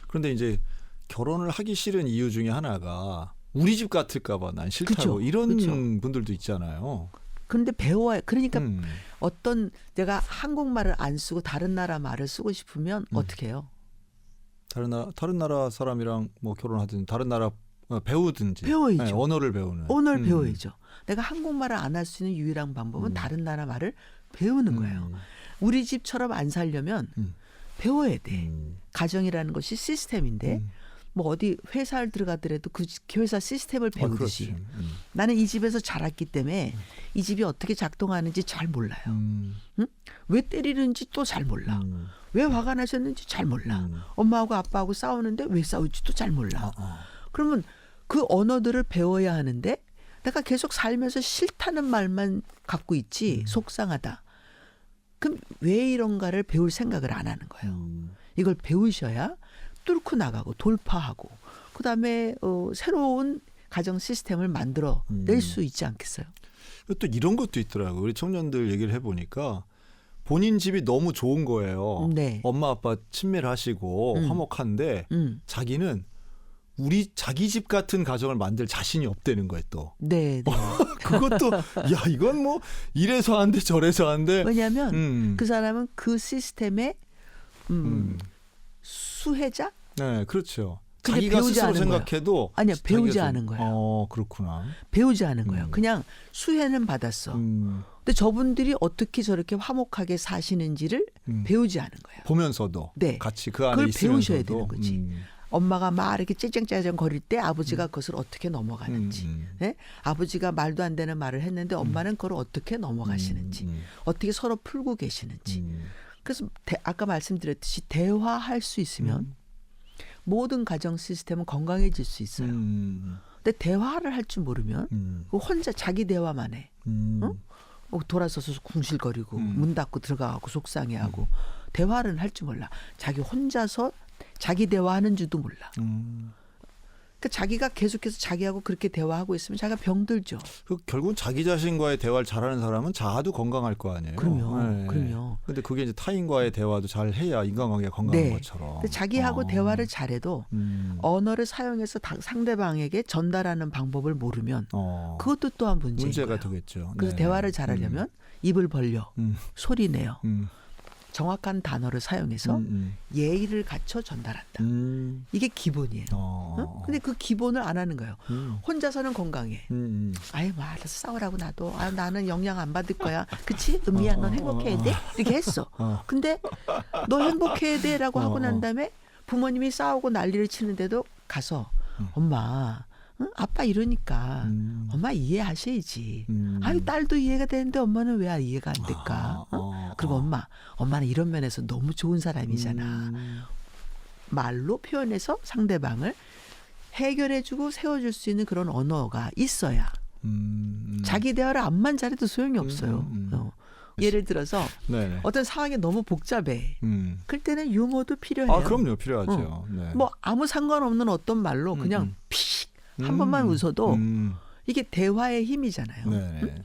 Speaker 1: 그런데 이제 결혼을 하기 싫은 이유 중에 하나가 우리 집 같을까 봐 난 싫다고
Speaker 2: 그쵸,
Speaker 1: 이런
Speaker 2: 그쵸.
Speaker 1: 분들도 있잖아요.
Speaker 2: 그런데 배워야 그러니까 어떤 내가 한국말을 안 쓰고 다른 나라 말을 쓰고 싶으면 어떻게 해요?
Speaker 1: 다른 나라 사람이랑 뭐 결혼하든 다른 나라 배우든지
Speaker 2: 배워야죠.
Speaker 1: 네, 언어를 배우는.
Speaker 2: 언어를 배워야죠. 내가 한국말을 안 할 수 있는 유일한 방법은 다른 나라 말을 배우는 거예요. 우리 집처럼 안 살려면 배워야 돼. 가정이라는 것이 시스템인데 뭐 어디 회사를 들어가더라도 그 회사 시스템을 배우듯이
Speaker 1: 그렇지.
Speaker 2: 나는 이 집에서 자랐기 때문에 이 집이 어떻게 작동하는지 잘 몰라요. 응? 왜 때리는지 또 잘 몰라. 왜 화가 나셨는지 잘 몰라. 엄마하고 아빠하고 싸우는데 왜 싸울지도 잘 몰라. 그러면 그 언어들을 배워야 하는데 내가 계속 살면서 싫다는 말만 갖고 있지 속상하다. 그럼 왜 이런가를 배울 생각을 안 하는 거예요. 이걸 배우셔야 뚫고 나가고 돌파하고 그다음에 새로운 가정 시스템을 만들어 낼 수 있지 않겠어요?
Speaker 1: 또 이런 것도 있더라고요. 우리 청년들 얘기를 해보니까 본인 집이 너무 좋은 거예요.
Speaker 2: 네.
Speaker 1: 엄마 아빠 친밀 하시고 화목한데 자기는 자기 집 같은 가정을 만들 자신이 없다는 거예요 또.
Speaker 2: 네. 네.
Speaker 1: 그것도 야 이건 뭐 이래서 안 돼 저래서 안 돼.
Speaker 2: 왜냐하면 그 사람은 그 시스템의 수혜자?
Speaker 1: 네, 그렇죠.
Speaker 2: 근데
Speaker 1: 자기가
Speaker 2: 배우지
Speaker 1: 스스로
Speaker 2: 않은
Speaker 1: 생각해도
Speaker 2: 아니요, 배우지
Speaker 1: 자기가
Speaker 2: 않은 거예요.
Speaker 1: 그렇구나.
Speaker 2: 배우지 않은 거예요. 그냥 수혜는 받았어. 근데 저분들이 어떻게 저렇게 화목하게 사시는지를 배우지 않은 거예요.
Speaker 1: 보면서도
Speaker 2: 네.
Speaker 1: 같이 그 안에
Speaker 2: 그걸
Speaker 1: 있으면서도
Speaker 2: 배우셔야 되는 거지. 엄마가 막 이렇게 째짱째짱 거릴 때 아버지가 그것을 어떻게 넘어가는지. 네? 아버지가 말도 안 되는 말을 했는데 엄마는 그걸 어떻게 넘어가시는지. 어떻게 서로 풀고 계시는지. 그래서 아까 말씀드렸듯이 대화할 수 있으면 모든 가정 시스템은 건강해질 수 있어요. 근데 대화를 할 줄 모르면 혼자 자기 대화만 해. 돌아서서 궁실거리고 문 닫고 들어가고 속상해하고 대화를 할 줄 몰라. 자기 혼자서 자기 대화하는 줄도 몰라. 그러니까 자기가 계속해서 자기하고 그렇게 대화하고 있으면 자기가 병들죠.
Speaker 1: 결국은 자기 자신과의 대화를 잘하는 사람은 자아도 건강할 거 아니에요.
Speaker 2: 그럼요.
Speaker 1: 네.
Speaker 2: 그럼요.
Speaker 1: 근데 그게 이제 타인과의 대화도 잘 해야 인간관계가 건강한
Speaker 2: 네.
Speaker 1: 것처럼.
Speaker 2: 근데 자기하고 대화를 잘해도 언어를 사용해서 상대방에게 전달하는 방법을 모르면 그것도 또한
Speaker 1: 문제가
Speaker 2: 거예요.
Speaker 1: 되겠죠.
Speaker 2: 그래서
Speaker 1: 네.
Speaker 2: 대화를 잘하려면 입을 벌려 소리 내요. 정확한 단어를 사용해서 예의를 갖춰 전달한다. 이게 기본이에요. 근데 그 기본을 안 하는 거예요. 혼자서는 건강해. 아예 뭐 알아서 싸우라고 놔둬. 아, 나는 영향 안 받을 거야. 그치? 은미야 넌 행복해야 돼? 이렇게 했어. 근데 너 행복해야 돼라고 하고 난 다음에 부모님이 싸우고 난리를 치는데도 가서 엄마 응? 아빠 이러니까 엄마 이해하셔야지. 아유 딸도 이해가 되는데 엄마는 왜 이해가 안 될까? 그리고 엄마는 이런 면에서 너무 좋은 사람이잖아. 말로 표현해서 상대방을 해결해주고 세워줄 수 있는 그런 언어가 있어야 자기 대화를 암만 잘해도 소용이 없어요. 예를 들어서
Speaker 1: 네네.
Speaker 2: 어떤 상황이 너무 복잡해. 그럴 때는 유머도 필요해요.
Speaker 1: 아 그럼요 필요하죠. 네.
Speaker 2: 뭐 아무 상관없는 어떤 말로 그냥 픽 한 번만 웃어도 이게 대화의 힘이잖아요.
Speaker 1: 네.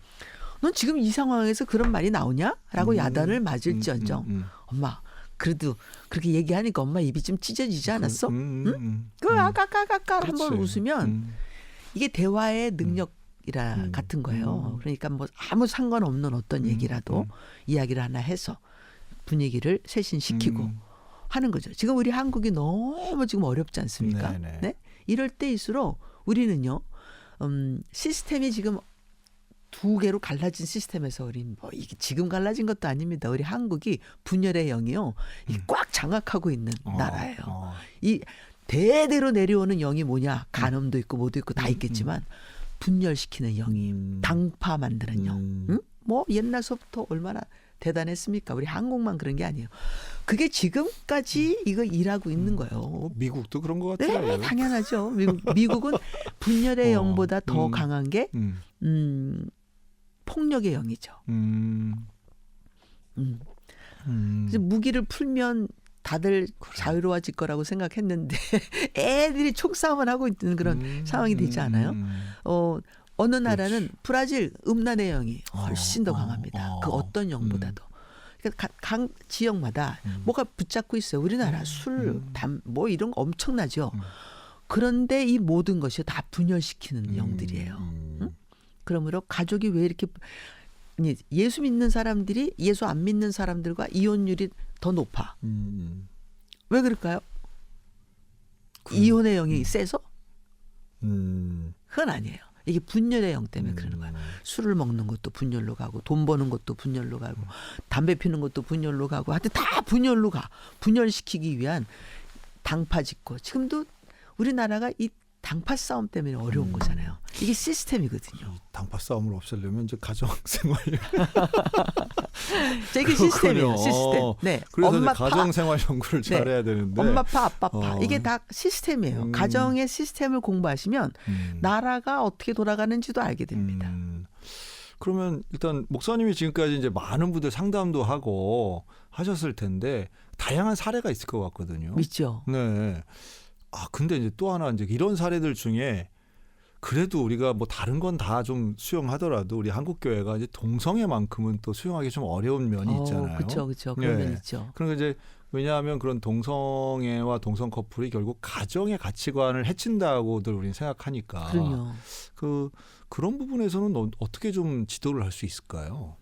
Speaker 2: 넌 지금 이 상황에서 그런 말이 나오냐라고 야단을 맞을지언정 엄마 그래도 그렇게 얘기하니까 엄마 입이 좀 찢어지지 않았어? 응? 그 아까까까까 한번 웃으면 이게 대화의 능력이라 같은 거예요. 그러니까 뭐 아무 상관없는 어떤 얘기라도 이야기를 하나 해서 분위기를 쇄신시키고 하는 거죠. 지금 우리 한국이 너무 지금 어렵지 않습니까? 네? 이럴 때일수록 우리는요 시스템이 지금 두 개로 갈라진 시스템에서 우리 뭐 이게 지금 갈라진 것도 아닙니다. 우리 한국이 분열의 영이요 꽉 장악하고 있는 나라예요. 이 대대로 내려오는 영이 뭐냐? 간음도 있고 뭐도 있고 다 있겠지만 분열시키는 영이 당파 만드는 영. 응? 뭐 옛날서부터 얼마나 대단했습니까? 우리 한국만 그런 게 아니에요. 그게 지금까지 이거 일하고 있는 거예요.
Speaker 1: 미국도 그런 것 같아요.
Speaker 2: 네, 당연하죠. 미국은 분열의 영보다 더 강한 게 폭력의 영이죠. 그래서 무기를 풀면 다들 자유로워질 거라고 생각했는데 애들이 총싸움을 하고 있는 그런 상황이 되지 않아요? 어느 나라는 브라질 음란의 영이 훨씬 더 강합니다. 그 어떤 영보다도. 그러니까 각 지역마다 뭐가 붙잡고 있어요. 우리나라 술, 담, 뭐 이런 거 엄청나죠. 그런데 이 모든 것이 다 분열시키는 영들이에요. 응? 그러므로 가족이 왜 이렇게 예수 믿는 사람들이 예수 안 믿는 사람들과 이혼율이 더 높아. 왜 그럴까요? 이혼의 영이 세서? 그건 아니에요. 이게 분열의 영 때문에 그러는 거야. 술을 먹는 것도 분열로 가고 돈 버는 것도 분열로 가고 담배 피는 것도 분열로 가고 하여튼 다 분열로 가. 분열시키기 위한 당파 짓고 지금도 우리나라가 이 당파 싸움 때문에 어려운 거잖아요. 이게 시스템이거든요.
Speaker 1: 당파 싸움을 없애려면 이제 가정 생활.
Speaker 2: 이게 시스템이에요. 시스템. 네.
Speaker 1: 그래서
Speaker 2: 엄마
Speaker 1: 가정 생활 연구를
Speaker 2: 네.
Speaker 1: 잘해야 되는데.
Speaker 2: 엄마파, 아빠파 이게 다 시스템이에요. 가정의 시스템을 공부하시면 나라가 어떻게 돌아가는지도 알게 됩니다.
Speaker 1: 그러면 일단 목사님이 지금까지 이제 많은 분들 상담도 하고 하셨을 텐데 다양한 사례가 있을 것 같거든요.
Speaker 2: 있죠.
Speaker 1: 네. 아 근데 이제 또 하나 이제 이런 사례들 중에 그래도 우리가 뭐 다른 건 다 좀 수용하더라도 우리 한국 교회가 이제 동성애만큼은 또 수용하기 좀 어려운 면이 있잖아요.
Speaker 2: 그렇죠. 그런 면 있죠.
Speaker 1: 그러니까 이제 왜냐하면 그런 동성애와 동성 커플이 결국 가정의 가치관을 해친다고들 우리는 생각하니까.
Speaker 2: 그럼요.
Speaker 1: 그런 부분에서는 어떻게 좀 지도를 할 수 있을까요?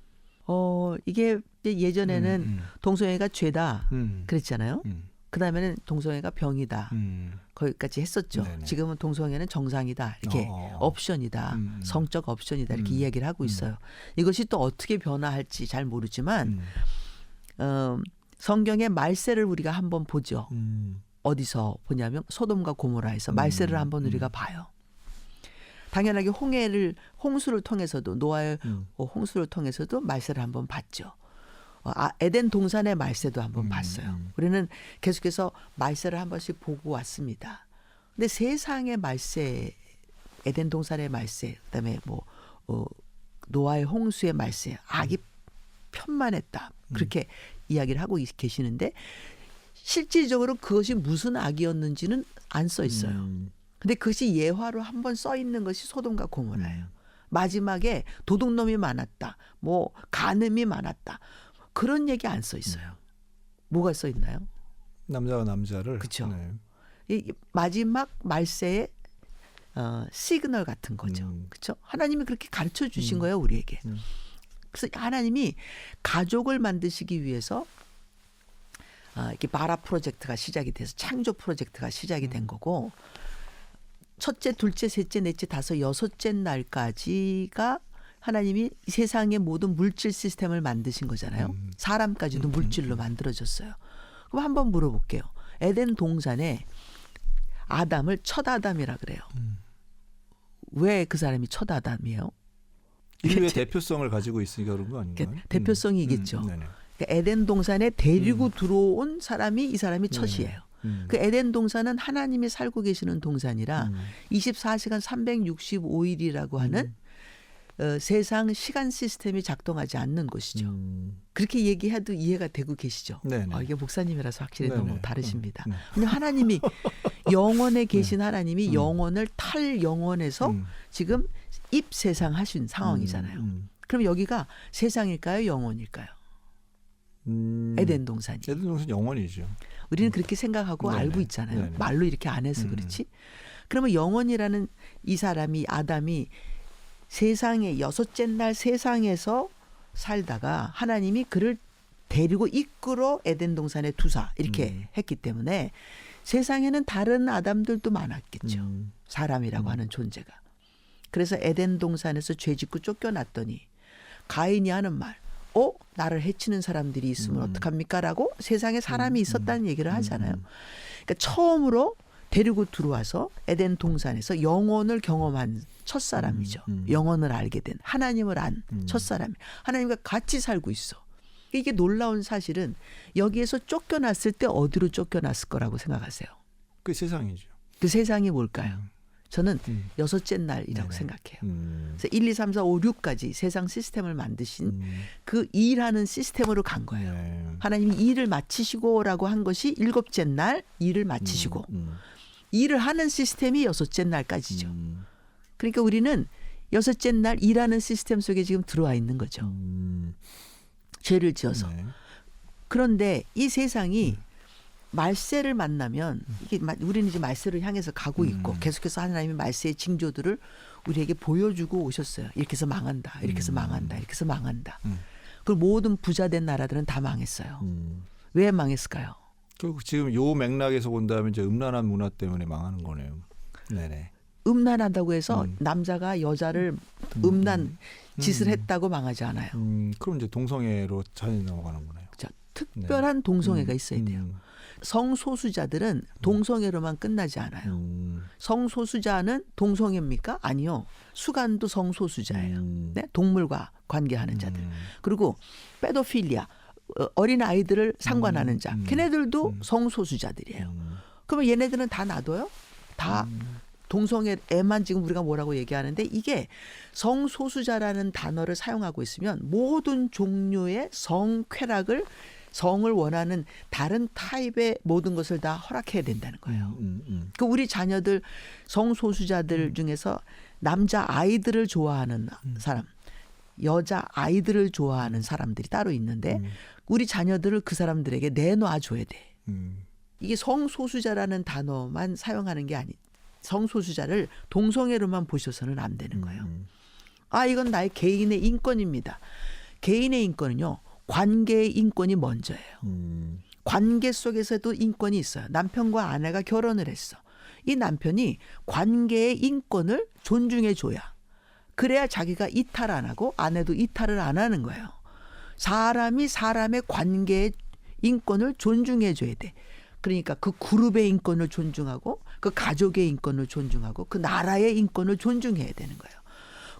Speaker 2: 이게 예전에는 동성애가 죄다 그랬잖아요. 그다음에는 동성애가 병이다. 거기까지 했었죠.
Speaker 1: 네네.
Speaker 2: 지금은 동성애는 정상이다. 이렇게 옵션이다. 성적 옵션이다. 이렇게 이야기를 하고 있어요. 이것이 또 어떻게 변화할지 잘 모르지만 성경의 말세를 우리가 한번 보죠. 어디서 보냐면 소돔과 고모라에서 말세를 한번 우리가 봐요. 당연하게 홍수를 통해서도 노아의 홍수를 통해서도 말세를 한번 봤죠. 에덴 동산의 말세도 한번 봤어요. 우리는 계속해서 말세를 한 번씩 보고 왔습니다. 근데 세상의 말세, 에덴 동산의 말세, 그다음에 뭐 노아의 홍수의 말세, 악이 편만했다. 그렇게 이야기를 하고 계시는데 실질적으로 그것이 무슨 악이었는지는 안 써 있어요. 근데 그것이 예화로 한번 써 있는 것이 소돔과 고모라예요. 마지막에 도둑놈이 많았다. 뭐 간음이 많았다. 그런 얘기 안 써 있어요. 뭐가 써 있나요?
Speaker 1: 남자가 남자를.
Speaker 2: 그렇죠.
Speaker 1: 네.
Speaker 2: 이 마지막 말세의 시그널 같은 거죠. 그렇죠? 하나님이 그렇게 가르쳐 주신 거예요, 우리에게. 그래서 하나님이 가족을 만드시기 위해서 이렇게 바라 프로젝트가 시작이 돼서 창조 프로젝트가 시작이 된 거고 첫째, 둘째, 셋째, 넷째, 다섯, 여섯째 날까지가 하나님이 세상의 모든 물질 시스템을 만드신 거잖아요. 사람까지도 물질로 만들어졌어요. 그럼 한번 물어볼게요. 에덴 동산에 아담을 첫 아담이라 그래요. 왜 그 사람이 첫 아담이에요?
Speaker 1: 인류의 대표성을 가지고 있으니까 그런 거 아닌가요?
Speaker 2: 대표성이겠죠.
Speaker 1: 네네.
Speaker 2: 그러니까 에덴 동산에 데리고 들어온 사람이 이 사람이 첫이에요. 그 에덴 동산은 하나님이 살고 계시는 동산이라 24시간 365일이라고 하는 세상 시간 시스템이 작동하지 않는 곳이죠. 그렇게 얘기해도 이해가 되고 계시죠? 이게 목사님이라서 확실히 너무 다르십니다. 근데 하나님이 영원에 계신 하나님이 영원을 탈 영원에서 지금 입세상 하신 상황이잖아요. 그럼 여기가 세상일까요? 영원일까요? 에덴 동산이.
Speaker 1: 에덴 동산 영원이죠.
Speaker 2: 우리는 그렇게 생각하고 알고 있잖아요. 말로 이렇게 안 해서 그렇지. 그러면 영원이라는 이 사람이 아담이 세상의 여섯째 날 세상에서 살다가 하나님이 그를 데리고 이끌어 에덴 동산에 두사 이렇게 했기 때문에 세상에는 다른 아담들도 많았겠죠. 사람이라고 하는 존재가. 그래서 에덴 동산에서 죄짓고 쫓겨났더니 가인이 하는 말 나를 해치는 사람들이 있으면 어떡합니까? 라고 세상에 사람이 있었다는 얘기를 하잖아요. 그러니까 처음으로 데리고 들어와서 에덴 동산에서 영원을 경험한 첫사람이죠. 영원을 알게 된 하나님을 안 첫사람. 하나님과 같이 살고 있어. 이게 놀라운 사실은 여기에서 쫓겨났을 때 어디로 쫓겨났을 거라고 생각하세요?
Speaker 1: 그 세상이죠.
Speaker 2: 그 세상이 뭘까요? 저는 여섯째 날이라고 생각해요. 그래서 1, 2, 3, 4, 5, 6까지 세상 시스템을 만드신 그 일하는 시스템으로 간 거예요. 하나님이 일을 마치시고라고 한 것이 일곱째 날 일을 마치시고 일을 하는 시스템이 여섯째 날까지죠. 그러니까 우리는 여섯째 날 일하는 시스템 속에 지금 들어와 있는 거죠. 죄를 지어서. 그런데 이 세상이 말세를 만나면 이게 우리는 이제 말세를 향해서 가고 있고 계속해서 하나님이 말세의 징조들을 우리에게 보여주고 오셨어요. 이렇게 해서 망한다. 이렇게 해서 망한다. 이렇게 해서 망한다. 그리고 모든 부자된 나라들은 다 망했어요. 왜 망했을까요?
Speaker 1: 결국 지금 요 맥락에서 본다면 이제 음란한 문화 때문에 망하는 거네요. 네네.
Speaker 2: 음란하다고 해서 남자가 여자를 음란 짓을 했다고 망하지 않아요.
Speaker 1: 그럼 이제 동성애로 자연히 넘어가는 거네요.
Speaker 2: 자, 특별한 동성애가 있어야 돼요. 성소수자들은 동성애로만 끝나지 않아요. 성소수자는 동성애입니까? 아니요. 수간도 성소수자예요. 네? 동물과 관계하는 자들. 그리고 페도필리아, 어린 아이들을 상관하는 자. 걔네들도 성소수자들이에요. 그러면 얘네들은 다 놔둬요? 다 동성애 애만 지금 우리가 뭐라고 얘기하는데 이게 성소수자라는 단어를 사용하고 있으면 모든 종류의 성쾌락을 성을 원하는 다른 타입의 모든 것을 다 허락해야 된다는 거예요. 그 우리 자녀들 성소수자들 중에서 남자 아이들을 좋아하는 사람, 여자 아이들을 좋아하는 사람들이 따로 있는데 우리 자녀들을 그 사람들에게 내놔 줘야 돼. 이게 성소수자라는 단어만 사용하는 게 아니. 성소수자를 동성애로만 보셔서는 안 되는 거예요. 이건 나의 개인의 인권입니다. 개인의 인권은요. 관계의 인권이 먼저예요. 관계 속에서도 인권이 있어요. 남편과 아내가 결혼을 했어. 이 남편이 관계의 인권을 존중해 줘야 그래야 자기가 이탈 안 하고 아내도 이탈을 안 하는 거예요. 사람이 사람의 관계의 인권을 존중해 줘야 돼. 그러니까 그 그룹의 인권을 존중하고 그 가족의 인권을 존중하고 그 나라의 인권을 존중해야 되는 거예요.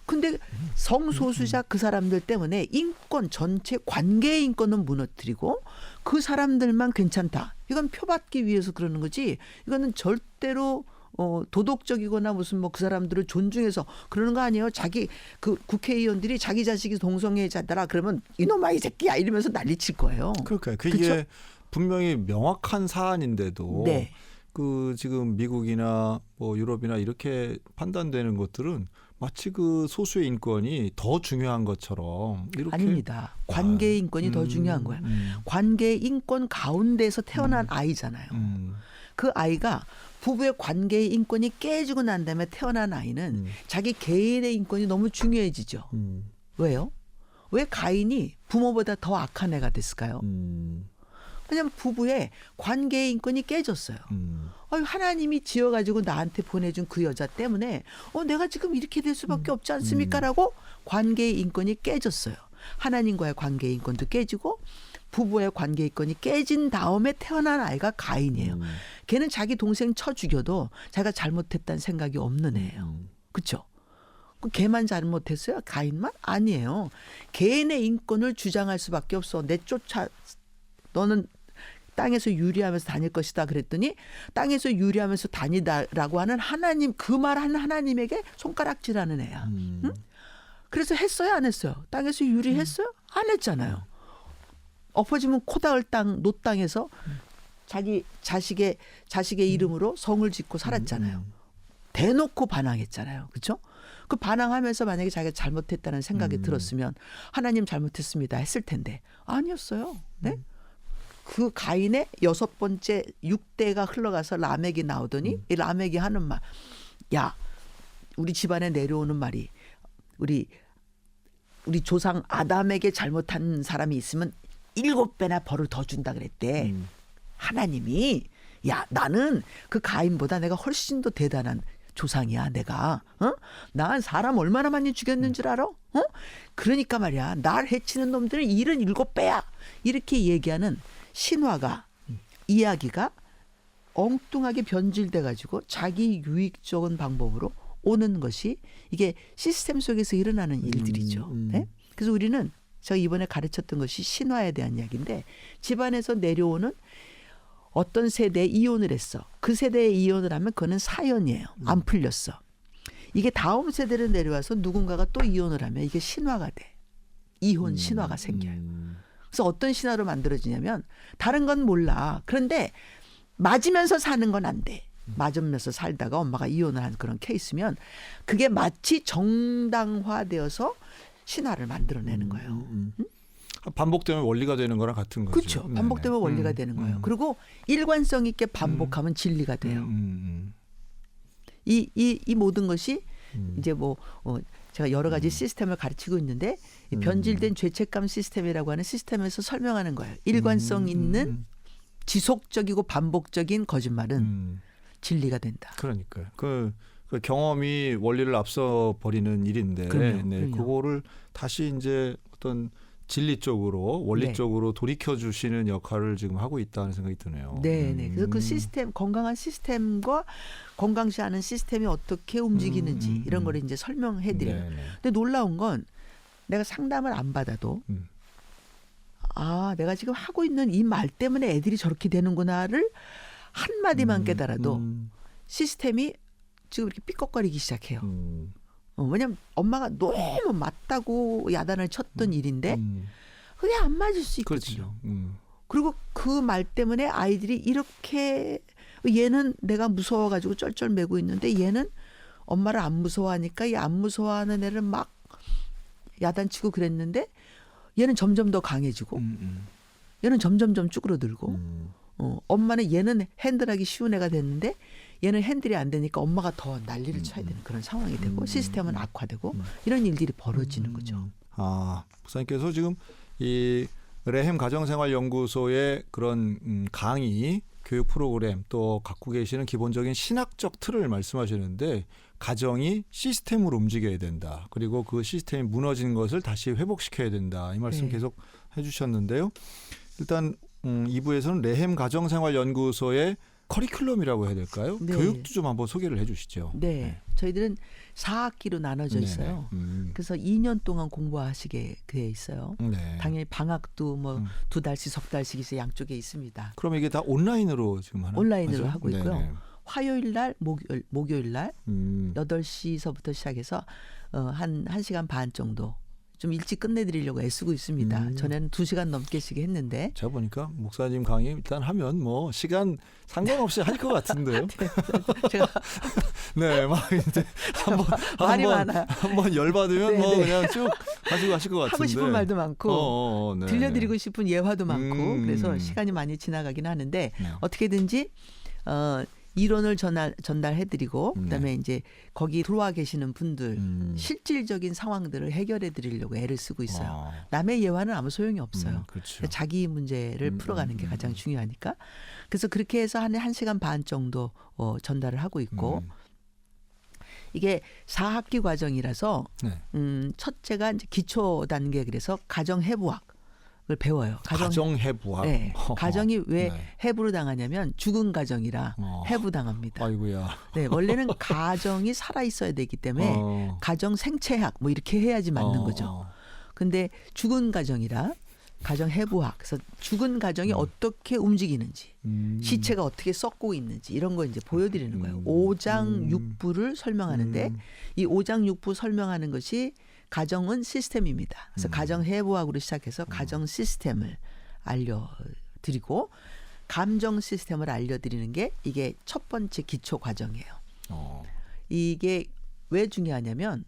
Speaker 2: 근데 성소수자 그 사람들 때문에 인권 전체 관계의 인권은 무너뜨리고 그 사람들만 괜찮다. 이건 표받기 위해서 그러는 거지. 이거는 절대로 도덕적이거나 무슨 뭐 그 사람들을 존중해서 그러는 거 아니에요. 자기 그 국회의원들이 자기 자식이 동성애자더라 그러면 이놈아 이 새끼야 이러면서 난리칠 거예요.
Speaker 1: 그러니까요. 그게
Speaker 2: 그쵸?
Speaker 1: 분명히 명확한 사안인데도
Speaker 2: 네.
Speaker 1: 그 지금 미국이나 뭐 유럽이나 이렇게 판단되는 것들은 마치 그 소수의 인권이 더 중요한 것처럼 이렇게
Speaker 2: 아닙니다. 관계의 인권이 더 중요한 거야. 관계의 인권 가운데서 태어난 아이잖아요. 그 아이가 부부의 관계의 인권이 깨지고 난 다음에 태어난 아이는 자기 개인의 인권이 너무 중요해지죠. 왜요? 왜 가인이 부모보다 더 악한 애가 됐을까요? 왜냐하면 부부의 관계의 인권이 깨졌어요. 하나님이 지어가지고 나한테 보내준 그 여자 때문에 내가 지금 이렇게 될 수밖에 없지 않습니까? 라고 관계의 인권이 깨졌어요. 하나님과의 관계의 인권도 깨지고 부부의 관계의 인권이 깨진 다음에 태어난 아이가 가인이에요. 걔는 자기 동생 쳐 죽여도 자기가 잘못했다는 생각이 없는 애예요. 그렇죠? 그 걔만 잘못했어요? 가인만? 아니에요. 개인의 인권을 주장할 수밖에 없어. 너는 땅에서 유리하면서 다닐 것이다 그랬더니 땅에서 유리하면서 다니다라고 하는 하나님, 그 말하는 하나님에게 손가락질하는 애야. 응? 그래서 했어요? 안 했어요? 땅에서 유리했어요? 안 했잖아요. 엎어지면 코 닿을 땅, 노땅에서 자기 자식의 이름으로 성을 짓고 살았잖아요. 대놓고 반항했잖아요. 그렇죠? 그 반항하면서 만약에 자기가 잘못했다는 생각이 들었으면 하나님 잘못했습니다 했을 텐데 아니었어요. 네? 그 가인의 6번째 6대가 흘러가서 라멕이 나오더니 이 라멕이 하는 말, 야, 우리 집안에 내려오는 말이 우리 조상 아담에게 잘못한 사람이 있으면 7배나 벌을 더 준다 그랬대. 하나님이 야, 나는 그 가인보다 내가 훨씬 더 대단한 조상이야, 내가. 난 사람 얼마나 많이 죽였는 줄 알아? 그러니까 말이야, 날 해치는 놈들은 77배야. 이렇게 얘기하는 신화가, 이야기가 엉뚱하게 변질돼 가지고 자기 유익적인 방법으로 오는 것이 이게 시스템 속에서 일어나는 일들이죠. 네? 그래서 우리는 제가 이번에 가르쳤던 것이 신화에 대한 이야기인데, 집안에서 내려오는 어떤 세대에 이혼을 했어. 그 세대에 이혼을 하면 그거는 사연이에요. 안 풀렸어. 이게 다음 세대로 내려와서 누군가가 또 이혼을 하면 이게 신화가 돼. 이혼 신화가 생겨요. 그래서 어떤 신화로 만들어지냐면, 다른 건 몰라. 그런데 맞으면서 사는 건 안 돼. 맞으면서 살다가 엄마가 이혼을 한 그런 케이스면 그게 마치 정당화되어서 신화를 만들어내는 거예요.
Speaker 1: 반복되면 원리가 되는 거랑 같은 거죠.
Speaker 2: 그렇죠. 반복되면 원리가 되는 거예요. 그리고 일관성 있게 반복하면 진리가 돼요. 이 모든 것이 이제 제가 여러 가지 시스템을 가르치고 있는데, 변질된 죄책감 시스템이라고 하는 시스템에서 설명하는 거예요. 일관성 있는 지속적이고 반복적인 거짓말은 진리가 된다.
Speaker 1: 그러니까요. 그 경험이 원리를 앞서 버리는 일인데,
Speaker 2: 그럼요.
Speaker 1: 그거를 다시 이제 어떤 진리 쪽으로, 원리 쪽으로 돌이켜 주시는 역할을 지금 하고 있다는 생각이 드네요.
Speaker 2: 네. 그래서 그 시스템, 건강한 시스템과 건강시 않은 시스템이 어떻게 움직이는지 이런 거를 이제 설명해 드려요. 근데 놀라운 건 내가 상담을 안 받아도 내가 지금 하고 있는 이 말 때문에 애들이 저렇게 되는구나를 한마디만 깨달아도 시스템이 지금 이렇게 삐걱거리기 시작해요. 왜냐면 엄마가 너무 맞다고 야단을 쳤던 일인데 그게 안 맞을 수 있거든요.
Speaker 1: 그렇죠.
Speaker 2: 그리고 그 말 때문에 아이들이 이렇게, 얘는 내가 무서워가지고 쩔쩔매고 있는데 얘는 엄마를 안 무서워하니까 이 안 무서워하는 애를 막 야단치고 그랬는데 얘는 점점 더 강해지고 얘는 점점점 쭈그러들고 엄마는 얘는 핸들하기 쉬운 애가 됐는데 얘는 핸들이 안 되니까 엄마가 더 난리를 쳐야 되는 그런 상황이 되고 시스템은 악화되고 이런 일들이 벌어지는 거죠.
Speaker 1: 목사님께서 지금 이 레헴 가정생활연구소의 그런 강의, 교육 프로그램, 또 갖고 계시는 기본적인 신학적 틀을 말씀하시는데, 가정이 시스템으로 움직여야 된다. 그리고 그 시스템이 무너진 것을 다시 회복시켜야 된다. 이 말씀 계속 해주셨는데요. 일단 2부에서는 레헴 가정생활연구소의 커리큘럼이라고 해야 될까요? 교육도 좀 한번 소개를 해 주시죠.
Speaker 2: 네. 저희들은 4학기로 나눠져 있어요. 그래서 2년 동안 공부하시게 돼 있어요. 당연히 방학도 2달씩, 석 달씩 있어 양쪽에 있습니다.
Speaker 1: 그럼 이게 다 온라인으로 지금
Speaker 2: 온라인으로 하고 있고요. 화요일 날, 목요일 날 8시서부터 시작해서 한 1시간 반 정도 좀 일찍 끝내드리려고 애쓰고 있습니다. 전에는 2시간 넘게씩 했는데.
Speaker 1: 제가 보니까 목사님 강의 일단 하면 뭐 시간 상관없이 할 것 같은데요.
Speaker 2: 제가
Speaker 1: 네, 막 이제
Speaker 2: 말이 많아요.
Speaker 1: 한번 열받으면
Speaker 2: 네,
Speaker 1: 뭐
Speaker 2: 네.
Speaker 1: 그냥 쭉 가지고 가실 것 같은데.
Speaker 2: 하고 싶은 말도 많고
Speaker 1: 네,
Speaker 2: 들려드리고
Speaker 1: 네.
Speaker 2: 싶은 예화도 많고 그래서 시간이 많이 지나가긴 하는데
Speaker 1: 네.
Speaker 2: 어떻게든지 이론을 전달해드리고 그다음에 이제 거기 들어와 계시는 분들 실질적인 상황들을 해결해 드리려고 애를 쓰고 있어요. 남의 예화는 아무 소용이 없어요.
Speaker 1: 그렇죠.
Speaker 2: 자기 문제를 풀어가는 게 가장 중요하니까. 그래서 그렇게 해서 한 1시간 반 정도 전달을 하고 있고 이게 4학기 과정이라서
Speaker 1: 네.
Speaker 2: 첫째가 이제 기초 단계 그래서 가정 해부학을 배워요.
Speaker 1: 가정 해부학.
Speaker 2: 네. 가정이 왜
Speaker 1: 네.
Speaker 2: 해부를 당하냐면 죽은 가정이라 해부 당합니다.
Speaker 1: 아이고야.
Speaker 2: 네, 원래는 가정이 살아 있어야 되기 때문에 가정 생체학 뭐 이렇게 해야지 맞는 거죠. 근데 죽은 가정이라 가정 해부학. 그래서 죽은 가정이 어떻게 움직이는지, 시체가 어떻게 썩고 있는지 이런 거 이제 보여드리는 거예요. 오장육부를 설명하는데 이 오장육부 설명하는 것이 가정은 시스템입니다. 그래서 가정 해부학으로 시작해서 가정 시스템을 알려드리고 감정 시스템을 알려드리는 게 이게 첫 번째 기초 과정이에요. 이게 왜 중요하냐면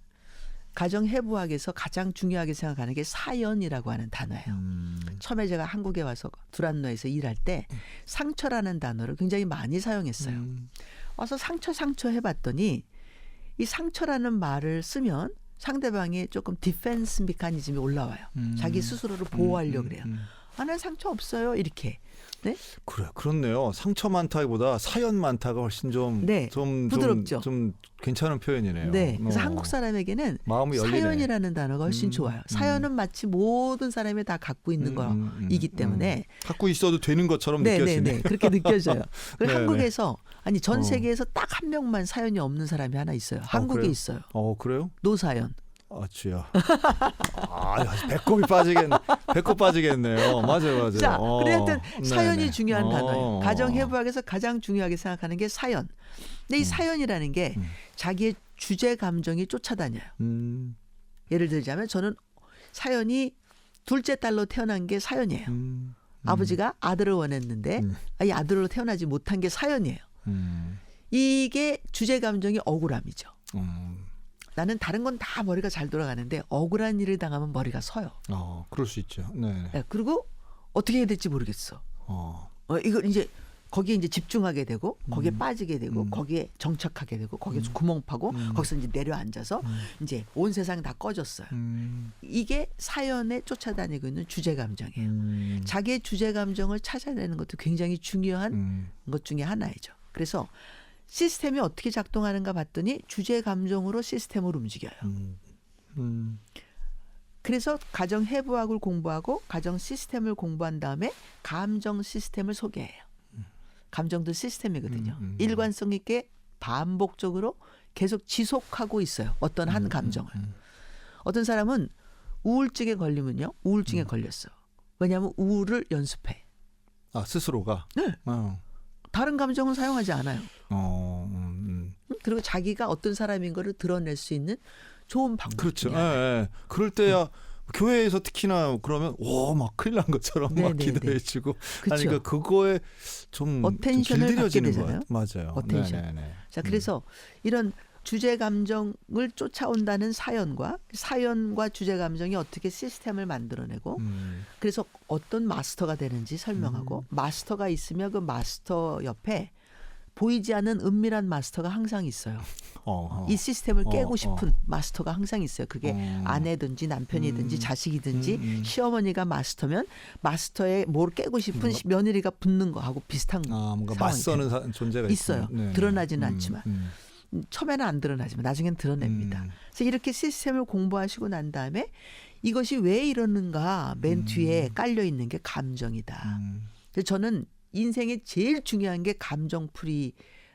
Speaker 2: 가정 해부학에서 가장 중요하게 생각하는 게 사연이라고 하는 단어예요. 처음에 제가 한국에 와서 두란노에서 일할 때 상처라는 단어를 굉장히 많이 사용했어요. 와서 상처 해봤더니 이 상처라는 말을 쓰면 상대방이 조금 디펜스 메커니즘이 올라와요. 자기 스스로를 보호하려고 그래요. 아, 난 상처 없어요. 이렇게. 네?
Speaker 1: 그래, 그렇네요. 상처 많다기보다 사연 많다가 훨씬 좀,
Speaker 2: 네, 부드럽죠.
Speaker 1: 좀 괜찮은 표현이네요.
Speaker 2: 네, 그래서 한국 사람에게는
Speaker 1: 마음이 열리네.
Speaker 2: 사연이라는 단어가 훨씬 좋아요. 사연은 마치 모든 사람이 다 갖고 있는 거이기 때문에
Speaker 1: 갖고 있어도 되는 것처럼
Speaker 2: 네,
Speaker 1: 느껴지네.
Speaker 2: 네, 그렇게 느껴져요. 그리고
Speaker 1: 네,
Speaker 2: 한국에서 아니 전 세계에서 딱 한 명만 사연이 없는 사람이 하나 있어요. 한국에
Speaker 1: 그래요?
Speaker 2: 있어요.
Speaker 1: 그래요?
Speaker 2: 노사연.
Speaker 1: 아, 주야. 배꼽이 빠지겠네. 배꼽 빠지겠네요. 맞아요.
Speaker 2: 자, 그래 하여튼 사연이
Speaker 1: 네네.
Speaker 2: 중요한 단어예요. 가정 해부학에서 가장 중요하게 생각하는 게 사연. 근데 이 사연이라는 게 자기의 주제 감정이 쫓아다녀요. 예를 들자면 저는 사연이 둘째 딸로 태어난 게 사연이에요. 아버지가 아들을 원했는데 이 아들로 태어나지 못한 게 사연이에요. 이게 주제 감정이 억울함이죠. 나는 다른 건 다 머리가 잘 돌아가는데 억울한 일을 당하면 머리가 서요.
Speaker 1: 그럴 수 있죠. 네.
Speaker 2: 네, 그리고 어떻게 해야 될지 모르겠어. 이걸 이제 거기에 이제 집중하게 되고 거기에 빠지게 되고 거기에 정착하게 되고 거기서 구멍 파고 거기서 이제 내려앉아서 이제 온 세상이 다 꺼졌어요. 이게 사연에 쫓아다니고 있는 주제 감정이에요. 자기의 주제 감정을 찾아내는 것도 굉장히 중요한 것 중에 하나이죠. 그래서 시스템이 어떻게 작동하는가 봤더니 주제 감정으로 시스템을 움직여요. 그래서 가정 해부학을 공부하고 가정 시스템을 공부한 다음에 감정 시스템을 소개해요. 감정도 시스템이거든요. 일관성 있게 반복적으로 계속 지속하고 있어요. 어떤 한 감정을. 어떤 사람은 우울증에 걸리면요. 우울증에 걸렸어. 왜냐하면 우울을 연습해.
Speaker 1: 스스로가?
Speaker 2: 네. 다른 감정은 사용하지 않아요. 그리고 자기가 어떤 사람인 거를 드러낼 수 있는 좋은 방법.
Speaker 1: 그렇죠. 예. 그럴 때야 교회에서 특히나 그러면 막 큰일 난 것처럼 막 기도해주고
Speaker 2: 그렇죠.
Speaker 1: 그거에 좀
Speaker 2: 어텐션을 받게 되잖아요.
Speaker 1: 맞아요.
Speaker 2: 어텐션.
Speaker 1: 네네네.
Speaker 2: 자, 그래서 이런 주제 감정을 쫓아온다는 사연과 주제 감정이 어떻게 시스템을 만들어내고 그래서 어떤 마스터가 되는지 설명하고 마스터가 있으면 그 마스터 옆에 보이지 않는 은밀한 마스터가 항상 있어요. 이 시스템을 깨고 싶은 마스터가 항상 있어요. 그게 아내든지 남편이든지 자식이든지 시어머니가 마스터면 마스터에 뭘 깨고 싶은 며느리가 붙는 거하고 비슷한
Speaker 1: 뭔가
Speaker 2: 상황이
Speaker 1: 맞서는 존재가
Speaker 2: 있어요.
Speaker 1: 네.
Speaker 2: 드러나지는 않지만 처음에는 안 드러나지만 나중엔 드러냅니다. 그래서 이렇게 시스템을 공부하시고 난 다음에 이것이 왜 이러는가 맨 뒤에 깔려 있는 게 감정이다. 그래서 저는 인생에 제일 중요한 게 감정풀이,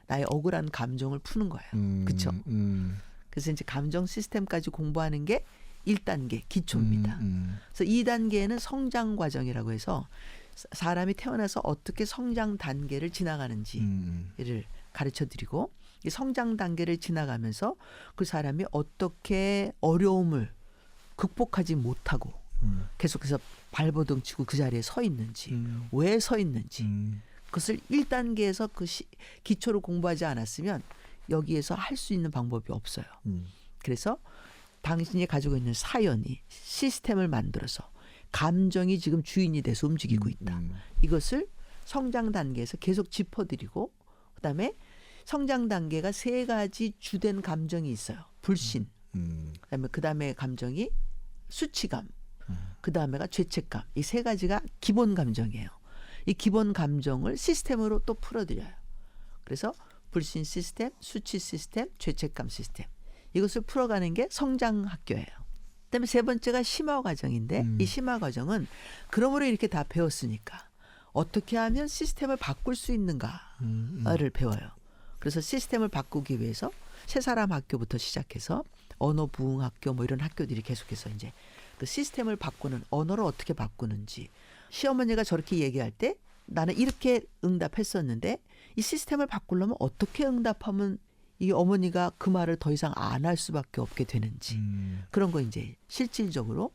Speaker 2: 나의 억울한 감정을 푸는 거예요. 그렇죠? 그래서 이제 감정 시스템까지 공부하는 게 1단계 기초입니다. 그래서 2단계에는 성장 과정이라고 해서 사람이 태어나서 어떻게 성장 단계를 지나가는지를 가르쳐 드리고 이 성장 단계를 지나가면서 그 사람이 어떻게 어려움을 극복하지 못하고 계속해서 발버둥 치고 그 자리에 서 있는지 왜 서 있는지 그것을 1단계에서 그 기초로 공부하지 않았으면 여기에서 할 수 있는 방법이 없어요. 그래서 당신이 가지고 있는 사연이 시스템을 만들어서 감정이 지금 주인이 돼서 움직이고 있다. 이것을 성장 단계에서 계속 짚어드리고 그다음에 성장 단계가 3가지 주된 감정이 있어요. 불신. 그다음에 감정이 수치감. 그다음에가 죄책감. 이 3가지가 기본 감정이에요. 이 기본 감정을 시스템으로 또 풀어드려요. 그래서 불신 시스템, 수치 시스템, 죄책감 시스템. 이것을 풀어가는 게 성장 학교예요. 그다음에 3번째가 심화 과정인데 이 심화 과정은 그러므로 이렇게 다 배웠으니까 어떻게 하면 시스템을 바꿀 수 있는가를 배워요. 그래서 시스템을 바꾸기 위해서 세 사람 학교부터 시작해서 언어 부흥 학교 뭐 이런 학교들이 계속해서 이제 그 시스템을 바꾸는 언어를 어떻게 바꾸는지 시어머니가 저렇게 얘기할 때 나는 이렇게 응답했었는데 이 시스템을 바꾸려면 어떻게 응답하면 이 어머니가 그 말을 더 이상 안 할 수밖에 없게 되는지 그런 거 이제 실질적으로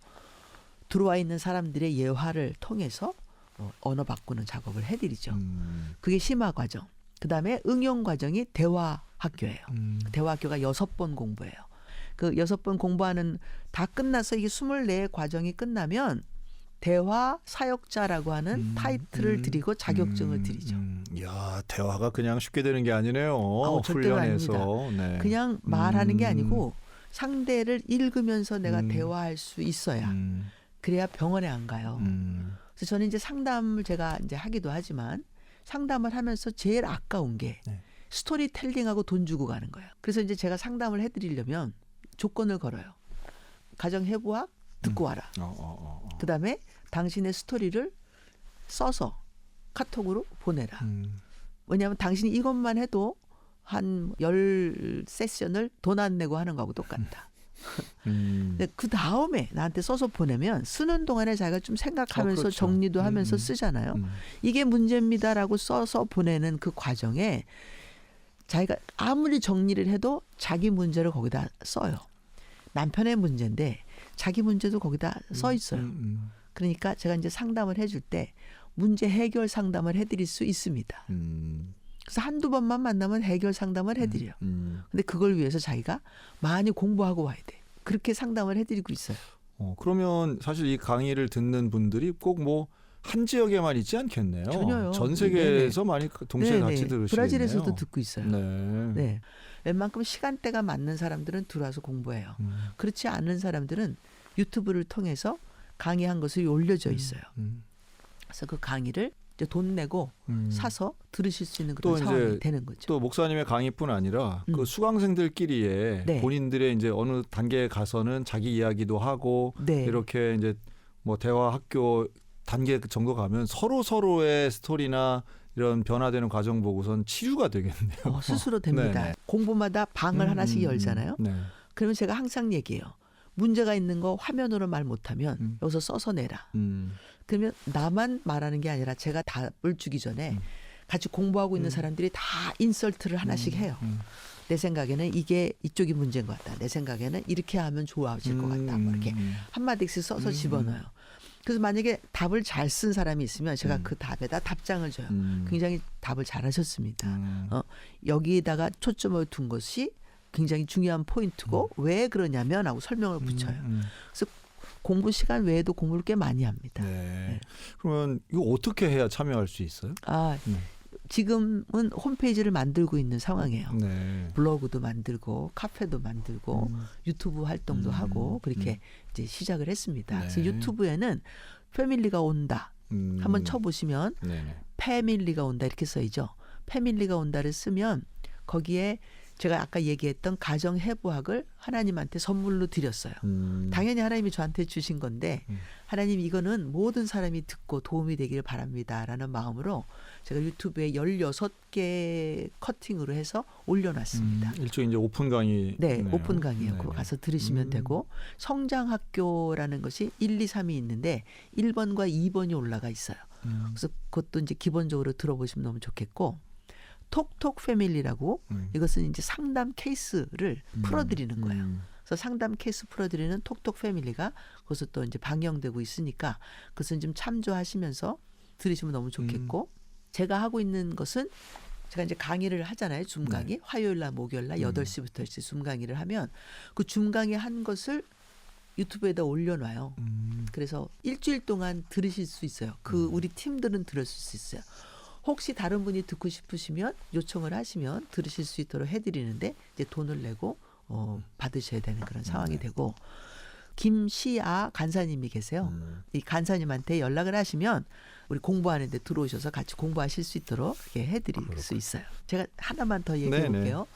Speaker 2: 들어와 있는 사람들의 예화를 통해서 언어 바꾸는 작업을 해드리죠. 그게 심화 과정. 그다음에 응용 과정이 대화 학교예요. 대화 학교가 6번 공부예요. 그 6번 공부하는 다 끝나서 이게 24의 과정이 끝나면 대화 사역자라고 하는 타이틀을 드리고 자격증을 드리죠.
Speaker 1: 이야, 대화가 그냥 쉽게 되는 게 아니네요.
Speaker 2: 절대로
Speaker 1: 훈련에서.
Speaker 2: 아닙니다.
Speaker 1: 네.
Speaker 2: 그냥 말하는 게 아니고 상대를 읽으면서 내가 대화할 수 있어야 그래야 병원에 안 가요. 그래서 저는 이제 상담을 제가 이제 하기도 하지만 상담을 하면서 제일 아까운 게
Speaker 1: 네.
Speaker 2: 스토리텔링하고 돈 주고 가는 거예요. 그래서 이제 제가 상담을 해드리려면 조건을 걸어요. 가정해부학 듣고 와라. 그다음에 당신의 스토리를 써서 카톡으로 보내라. 왜냐하면 당신이 이것만 해도 한 10세션을 돈 안 내고 하는 거하고 똑같다. 근데 그 다음에 나한테 써서 보내면 쓰는 동안에 자기가 좀 생각하면서
Speaker 1: 그렇죠.
Speaker 2: 정리도 하면서 쓰잖아요. 이게 문제입니다라고 써서 보내는 그 과정에 자기가 아무리 정리를 해도 자기 문제를 거기다 써요. 남편의 문제인데 자기 문제도 거기다 써 있어요. 그러니까 제가 이제 상담을 해줄 때 문제 해결 상담을 해드릴 수 있습니다. 그래서 한두 번만 만나면 해결 상담을 해드려요. 근데 그걸 위해서 자기가 많이 공부하고 와야 돼. 그렇게 상담을 해드리고 있어요.
Speaker 1: 그러면 사실 이 강의를 듣는 분들이 꼭 뭐 한 지역에만 있지 않겠네요.
Speaker 2: 전혀요.
Speaker 1: 전 세계에서 많이 동시에 같이 들으시겠네요.
Speaker 2: 브라질에서도 듣고 있어요.
Speaker 1: 네.
Speaker 2: 네. 웬만큼 시간대가 맞는 사람들은 들어와서 공부해요. 그렇지 않은 사람들은 유튜브를 통해서 강의한 것이 올려져 있어요. 그래서 그 강의를 이제 돈 내고 사서 들으실 수 있는 그런 상황이 되는 거죠.
Speaker 1: 또 목사님의 강의뿐 아니라 그 수강생들끼리의
Speaker 2: 네.
Speaker 1: 본인들의 이제 어느 단계에 가서는 자기 이야기도 하고
Speaker 2: 네.
Speaker 1: 이렇게 이제 뭐 대화 학교 단계 정도 가면 서로의 스토리나 이런 변화되는 과정 보고선 치유가 되겠네요.
Speaker 2: 스스로 됩니다.
Speaker 1: 네네.
Speaker 2: 공부마다 방을 하나씩 열잖아요.
Speaker 1: 네.
Speaker 2: 그러면 제가 항상 얘기해요. 문제가 있는 거 화면으로 말 못하면 여기서 써서 내라. 그러면 나만 말하는 게 아니라 제가 답을 주기 전에 같이 공부하고 있는 사람들이 다 인설트를 하나씩 해요. 내 생각에는 이게 이쪽이 문제인 것 같다. 내 생각에는 이렇게 하면 좋아질 것 같다. 뭐 이렇게 한마디씩 써서 집어넣어요. 그래서 만약에 답을 잘 쓴 사람이 있으면 제가 그 답에다 답장을 줘요. 굉장히 답을 잘하셨습니다. 여기에다가 초점을 둔 것이 굉장히 중요한 포인트고 왜 그러냐면 하고 설명을 붙여요. 그래서 공부 시간 외에도 공부를 꽤 많이 합니다.
Speaker 1: 네.
Speaker 2: 네.
Speaker 1: 그러면 이거 어떻게 해야 참여할 수 있어요?
Speaker 2: 지금은 홈페이지를 만들고 있는 상황이에요.
Speaker 1: 네.
Speaker 2: 블로그도 만들고 카페도 만들고 유튜브 활동도 하고 그렇게 이제 시작을 했습니다.
Speaker 1: 네.
Speaker 2: 그래서 유튜브에는 패밀리가 온다. 한번 쳐보시면
Speaker 1: 네네.
Speaker 2: 패밀리가 온다 이렇게 써있죠. 패밀리가 온다를 쓰면 거기에 제가 아까 얘기했던 가정해부학을 하나님한테 선물로 드렸어요. 당연히 하나님이 저한테 주신 건데 하나님 이거는 모든 사람이 듣고 도움이 되길 바랍니다라는 마음으로 제가 유튜브에 16개 커팅으로 해서 올려놨습니다.
Speaker 1: 일종의 이제 오픈 강의.
Speaker 2: 네, 오픈 강의예요. 그거 가서 들으시면 되고 성장학교라는 것이 1, 2, 3이 있는데 1번과 2번이 올라가 있어요. 그래서 그것도 이제 기본적으로 들어보시면 너무 좋겠고 톡톡 패밀리라고 이것은 이제 상담 케이스를 풀어드리는 거예요. 그래서 상담 케이스 풀어드리는 톡톡 패밀리가 거기서 또 이제 방영되고 있으니까 그것은 좀 참조하시면서 들으시면 너무 좋겠고 제가 하고 있는 것은 제가 이제 강의를 하잖아요. 줌 강의. 네. 화요일 날 목요일 날 8시부터 10시 줌 강의를 하면 그 줌 강의 한 것을 유튜브에다 올려놔요. 그래서 일주일 동안 들으실 수 있어요. 우리 팀들은 들을 수 있어요. 혹시 다른 분이 듣고 싶으시면 요청을 하시면 들으실 수 있도록 해드리는데 이제 돈을 내고 받으셔야 되는 그런 상황이 되고 김시아 간사님이 계세요. 이 간사님한테 연락을 하시면 우리 공부하는데 들어오셔서 같이 공부하실 수 있도록 이렇게 해드릴 수 있어요. 제가 하나만 더 얘기해 볼게요.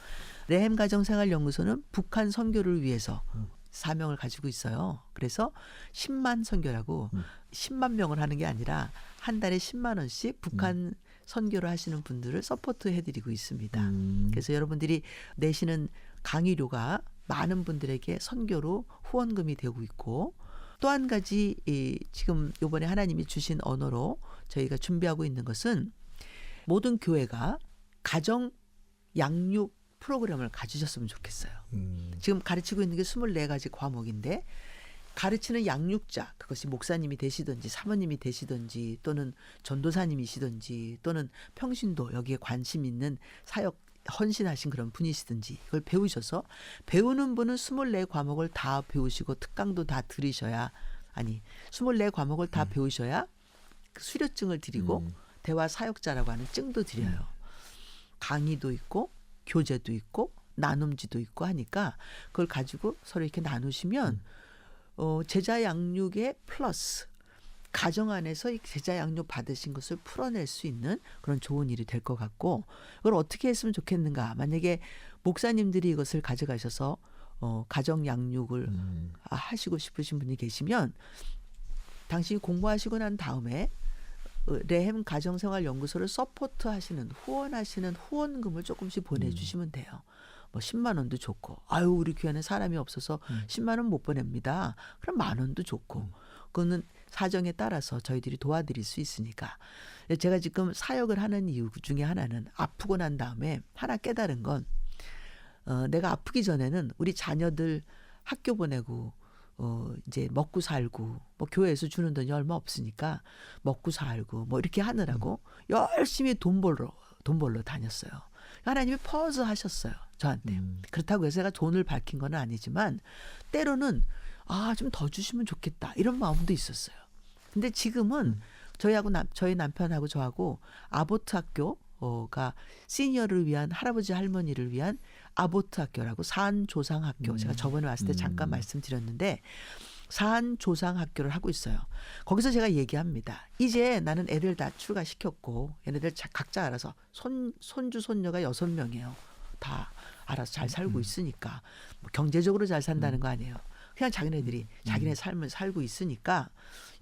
Speaker 2: 레헴 가정생활연구소는 북한 선교를 위해서 사명을 가지고 있어요. 그래서 10만 선교라고 10만 명을 하는 게 아니라 한 달에 10만 원씩 북한 선교를 하시는 분들을 서포트 해드리고 있습니다. 그래서 여러분들이 내시는 강의료가 많은 분들에게 선교로 후원금이 되고 있고 또 한 가지 지금 이번에 하나님이 주신 언어로 저희가 준비하고 있는 것은 모든 교회가 가정 양육 프로그램을 가지셨으면 좋겠어요. 지금 가르치고 있는 게 24가지 과목인데 가르치는 양육자 그것이 목사님이 되시든지 사모님이 되시든지 또는 전도사님이시든지 또는 평신도 여기에 관심 있는 사역 헌신하신 그런 분이시든지 이걸 배우셔서 배우는 분은 24과목을 다 배우시고 특강도 다 들으셔야 24과목을 다 배우셔야 그 수료증을 드리고 대화 사역자라고 하는 증도 드려요. 강의도 있고 교재도 있고 나눔지도 있고 하니까 그걸 가지고 서로 이렇게 나누시면 제자 양육의 플러스 가정 안에서 이 제자 양육 받으신 것을 풀어낼 수 있는 그런 좋은 일이 될 것 같고 그걸 어떻게 했으면 좋겠는가. 만약에 목사님들이 이것을 가져가셔서 가정 양육을 하시고 싶으신 분이 계시면 당신이 공부하시고 난 다음에 레헴 가정생활연구소를 서포트하시는 후원하시는 후원금을 조금씩 보내주시면 돼요. 뭐 10만 원도 좋고 아유 우리 교회는 사람이 없어서 10만 원 못 보냅니다. 그럼 만 원도 좋고 그거는 사정에 따라서 저희들이 도와드릴 수 있으니까 제가 지금 사역을 하는 이유 중에 하나는 아프고 난 다음에 하나 깨달은 건 내가 아프기 전에는 우리 자녀들 학교 보내고 이제 먹고 살고 뭐 교회에서 주는 돈이 얼마 없으니까 먹고 살고 뭐 이렇게 하느라고 열심히 돈 벌러 다녔어요. 하나님이 퍼즈 하셨어요. 저한테. 그렇다고 해서 제가 돈을 밝힌 건 아니지만 때로는 좀 더 주시면 좋겠다 이런 마음도 있었어요. 근데 지금은 저희 남편하고 저하고 아보트 학교가 시니어를 위한 할아버지 할머니를 위한 아보트 학교라고 사안조상 학교 제가 저번에 왔을 때 잠깐 말씀드렸는데 사안조상 학교를 하고 있어요. 거기서 제가 얘기합니다. 이제 나는 애들 다 출가시켰고 얘네들 각자 알아서 손주 손녀가 6명이에요. 다 알아서 잘 살고 있으니까 뭐 경제적으로 잘 산다는 거 아니에요. 그냥 자기네들이 자기네 삶을 살고 있으니까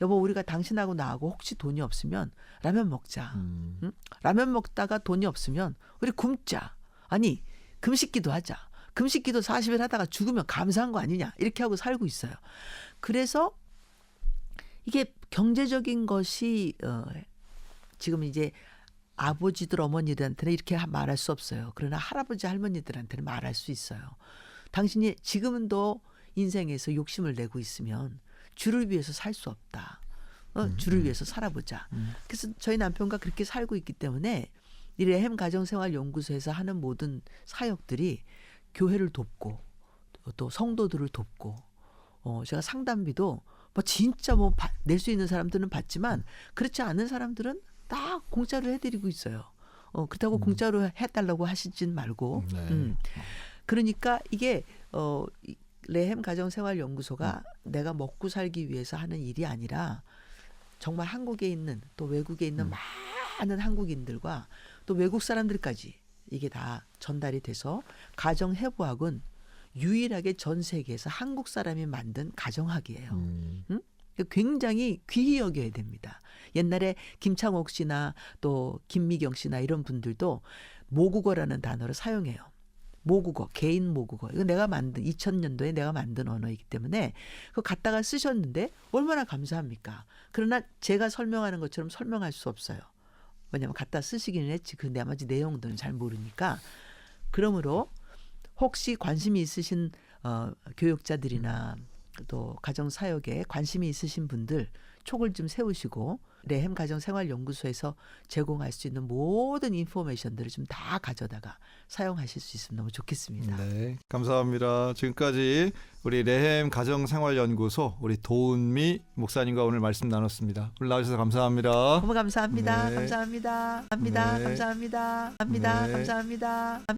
Speaker 2: 여보 우리가 당신하고 나하고 혹시 돈이 없으면 라면 먹자. 응? 라면 먹다가 돈이 없으면 우리 굶자. 아니 금식기도 하자. 금식기도 40일 하다가 죽으면 감사한 거 아니냐. 이렇게 하고 살고 있어요. 그래서 이게 경제적인 것이 지금 이제 아버지들 어머니들한테는 이렇게 말할 수 없어요. 그러나 할아버지 할머니들한테는 말할 수 있어요. 당신이 지금은 더 인생에서 욕심을 내고 있으면 주를 위해서 살 수 없다. 주를 위해서 살아보자. 그래서 저희 남편과 그렇게 살고 있기 때문에 이 레헴 가정생활연구소에서 하는 모든 사역들이 교회를 돕고 또 성도들을 돕고 제가 상담비도 뭐 진짜 뭐 낼 수 있는 사람들은 받지만 그렇지 않은 사람들은 다 공짜로 해드리고 있어요. 그렇다고 공짜로 해달라고 하시진 말고. 그러니까 이게 레헴 가정생활연구소가 내가 먹고 살기 위해서 하는 일이 아니라 정말 한국에 있는 또 외국에 있는 많은 한국인들과 또 외국 사람들까지 이게 다 전달이 돼서 가정해부학은 유일하게 전 세계에서 한국 사람이 만든 가정학이에요. 굉장히 귀히 여겨야 됩니다. 옛날에 김창옥 씨나 또 김미경 씨나 이런 분들도 모국어라는 단어를 사용해요. 모국어, 개인 모국어. 이거 내가 만든 2000년도에 내가 만든 언어이기 때문에 그거 갖다가 쓰셨는데 얼마나 감사합니까? 그러나 제가 설명하는 것처럼 설명할 수 없어요. 왜냐하면 갖다 쓰시기는 했지 그 나머지 내용들은 잘 모르니까. 그러므로 혹시 관심이 있으신 교육자들이나 또 가정사역에 관심이 있으신 분들 촉을 좀 세우시고 레헴 가정생활연구소에서 제공할 수 있는 모든 인포메이션들을 좀 다 가져다가 사용하실 수 있으면 너무 좋겠습니다.
Speaker 1: 네, 감사합니다. 지금까지 우리 레헴 가정생활연구소 우리 도은미 목사님과 오늘 말씀 나눴습니다. 오늘 나와주셔서 감사합니다.
Speaker 2: 너무 감사합니다.
Speaker 1: 네.
Speaker 2: 감사합니다.
Speaker 1: 네.
Speaker 2: 감사합니다.
Speaker 1: 네.
Speaker 2: 감사합니다. 감사합니다.